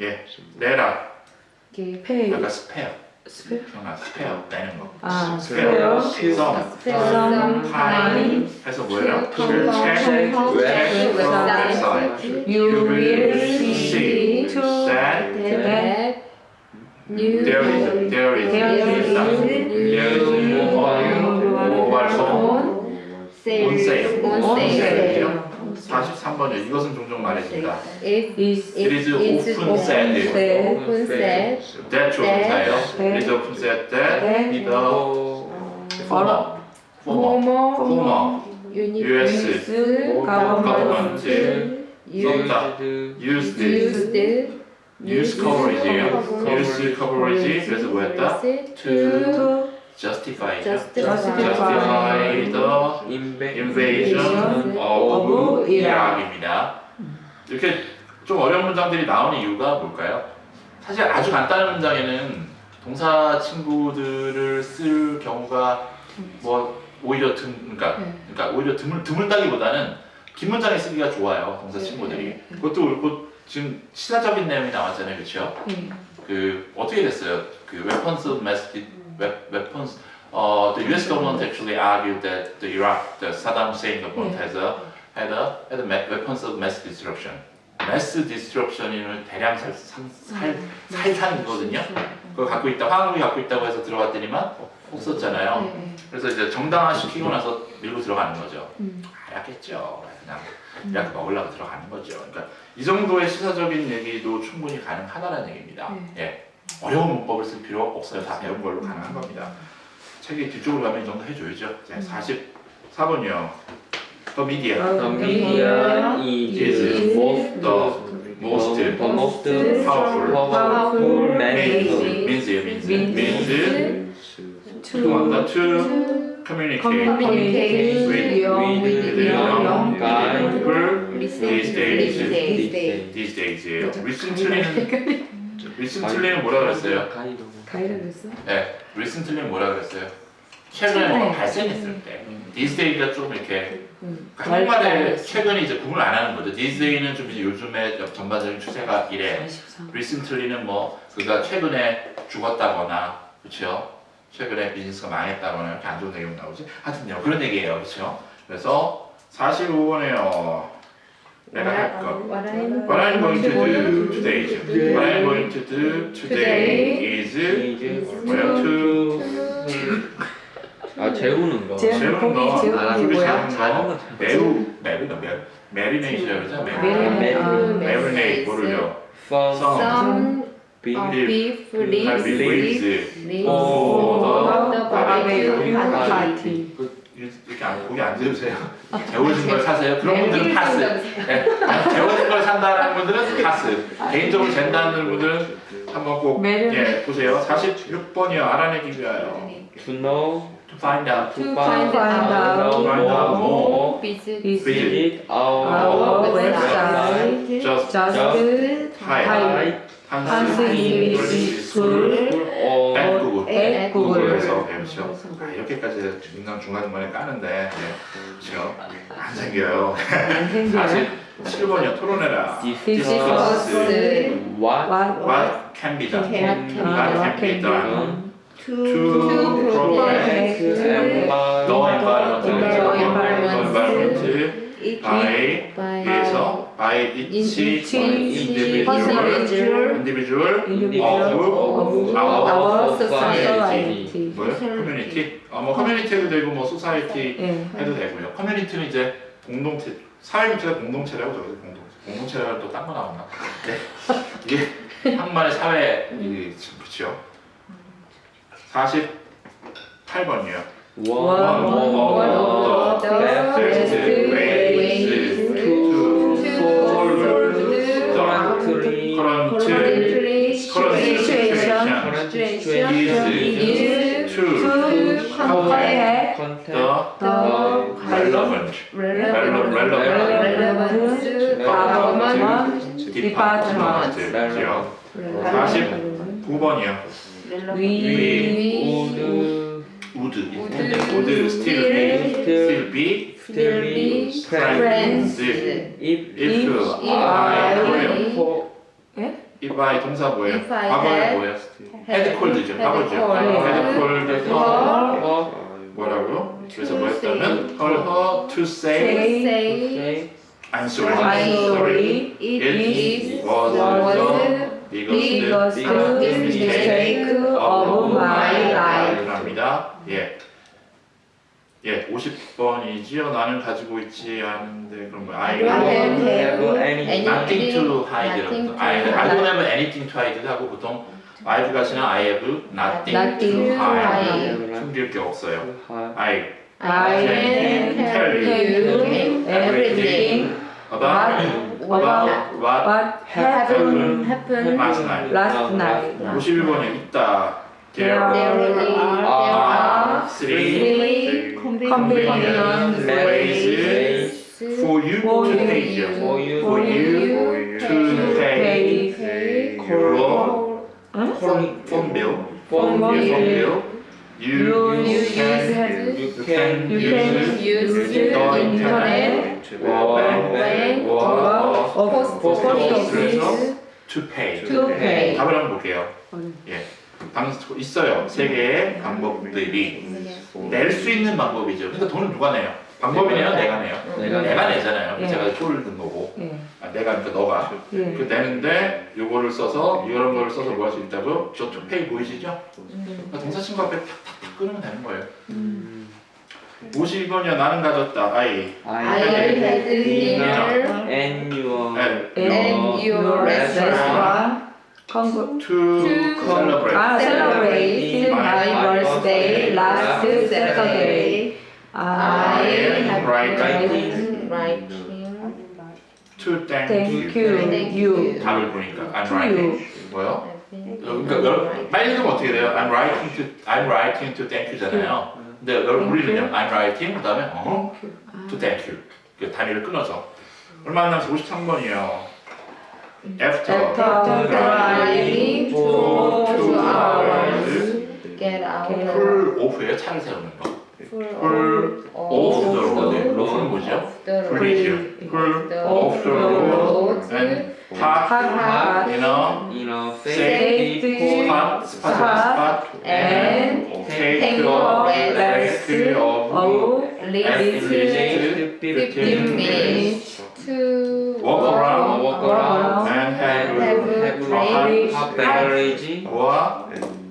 예, 내라. pay. 아까 spare. 기억나? spare 내는 거. 아, spare. spare. some time. 해서 뭐예요? check website. You will see see that that there is mobile phone on sale. 43번이요. 이것은 종종 말해준다. It is often said. That 조동사예요. It is often said that the former U.S. government used news coverage예요. news coverage 그래서 뭐였다? To justify the invasion of Iraq입니다. 이렇게 좀 어려운 문장들이 나오는 이유가 뭘까요? 사실 아주 간단한 문장에는 동사 친구들을 쓸 경우가 뭐 오히려 그러니까 오히려 드물다기보다는 긴 문장에 쓰기가 좋아요. 동사 친구들이. 그것도 옳고 지금 신화적인 내용이 나왔잖아요, 그렇죠? 그 어떻게 됐어요? 그 weapons of mass the U.S. government actually argued that the Saddam Hussein government had a weapons of mass destruction. mass destruction을 대량 살산이거든요. 그걸 갖고 있다, 화학무기 갖고 있다고 해서 들어갔더니만 없었잖아요. 네. 그래서 이제 정당화 시키고 나서 밀고 들어가는 거죠. 알았겠죠. 그냥 이렇게 먹으려고 들어가는 거죠. 그러니까 이 정도의 시사적인 얘기도 충분히 가능하다는 얘기입니다. 예. 어려운 문법을 쓸 필요 없어요. 다 배운 걸로 가능한 겁니다. 책이 뒤쪽으로 가면 이 정도 해줘야죠. 44번이요. The media The media is most powerful means to communicate with young people these days. recently는 뭐라 그랬어요? 가이드였어? 네, recently는 뭐라 그랬어요? 최근에 뭐가 발생했을 때. these days가 좀 이렇게 한국말에 최근에 이제 구분을 안 하는 거죠. these days는 좀 이제 요즘에 전반적인 추세가 이래. 43. recently는 뭐 그가 최근에 죽었다거나, 그렇죠? 최근에 비즈니스가 망했다거나 이렇게 안 좋은 내용 나오지. 하여튼요 그런 얘기예요, 그렇죠? 그래서 45번에요. 내가 할 것. What What I'm going to do today. What I'm going to do today is 뭐야? To 재우는 거. 재우는 재우는 거. 재우는 게 뭐야? 메리네이션 그러죠? Marinate. 뭐를요? Some beef beef ribs for the barbecue party. party. 이렇게 고기 안 재우세요? 재워진 걸 사세요? 그런 분들은 파스. 네. 재워진 걸 산다는 분들은 파스. 개인적으로 잰다는 분들은 한번 꼭 보세요. 46번이요. 알아내기 위하여. To know, To find out. To find out more. visit visit our our website. website. Just Just type 한스 잉글리시 스쿨 or at Google. at Google. 구글에서 배우죠. 요렇게까지 중간중간에 까는데 그렇죠? 안 생겨요. 안 생겨요. 47번이요. 토론해라. Discuss what What can be done? can What can be done to to protect protect the environment environment by 위에서 by each individual individual of our society. 뭐요? 커뮤니티? 뭐 커뮤니티도 되고 뭐 소사이티 예. 해도 되고요. 커뮤니티는 이제 공동체, 사회 전체가 공동체라고 적어요. 공동체라고 또 딴 거 나왔나? 네. 이게 한국말의 사회 그렇죠. 48번이요. one of the best ways to solve the current situation current situation is to contact contact the relevant government department. 그렇죠. 49번이요. We would still be friends if I 동사 뭐예요? If I 과거에 had 뭐예요? had colled죠. 과거죠. had called 뭐라고요? 그래서 뭐였다면 her to say I'm sorry. It was the biggest mistake of my life. 합니다. 예. 예, 50번이지요. 나는 가지고 있지 않은데 그럼 뭐 I don't don't have nothing to hide. I don't have anything to hide 하고 보통 I've 가시나 I have nothing to hide. 숨길 게 없어요. I I can tell you everything about what happened last night. last night. 51번에 있다. There are three convenient ways for you to pay your phone bill. You can use the internet or bank or post office to pay. 답을 한번 볼게요. 예. 있어요. 세 개의 방법들이 낼 수 있는 방법이죠. 그러니까 돈은 누가 내요? 방법이 내요? 내가 내요? 내가 내가 내잖아요. 예. 제가 초를 든 거고. 예. 내가 그러니까 너가 예. 그 내는데 요거를 써서 이런 거를 써서 뭐 할 수 있다고? 저 투페이 보이시죠? 그러니까 동사 친구 앞에 탁탁탁 끊으면 되는 거예요. 52번이요. 나는 가졌다. I I had dinner and your and your restaurant to celebrate. celebrate my birthday last Saturday. I have writing To thank thank you. you. 답을 보니까 I'm To writing. 뭐요? 그러니까 빨리 읽으면 어떻게 돼요? I'm writing to thank you잖아요. 근데 우리는요. I'm writing 그다음에 to thank you. 그 단위를 끊어서 얼마나 남았어? 53번이요. After driving for 2 hours, Get out. pull off예요. 차를 세우는 거. pull off the road. road는 뭐죠? pull이죠. pull off the road and park in a safety spot and take your rest of of at least least 15 minutes to walk around walk and have have half beverage or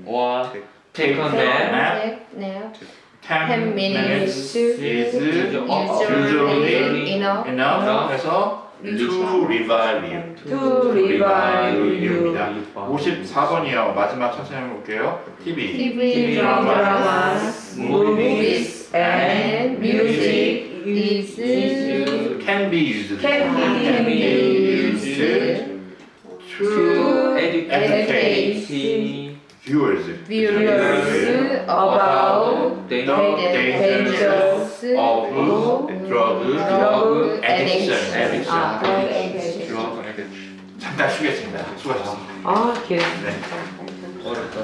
or take a nap. nap. 10 minutes is usually enough. enough 해서 to revive you. to revive you. you입니다. 54번이요. 마지막 천천히 해볼게요. TV, TV Dramas, movies, and music is can be used can be used to educate viewers viewers about the dangers dangers of drug addiction. 아, 잠깐 쉬겠습니다. 수고하셨습니다. 아, 길. 네. 어렵다.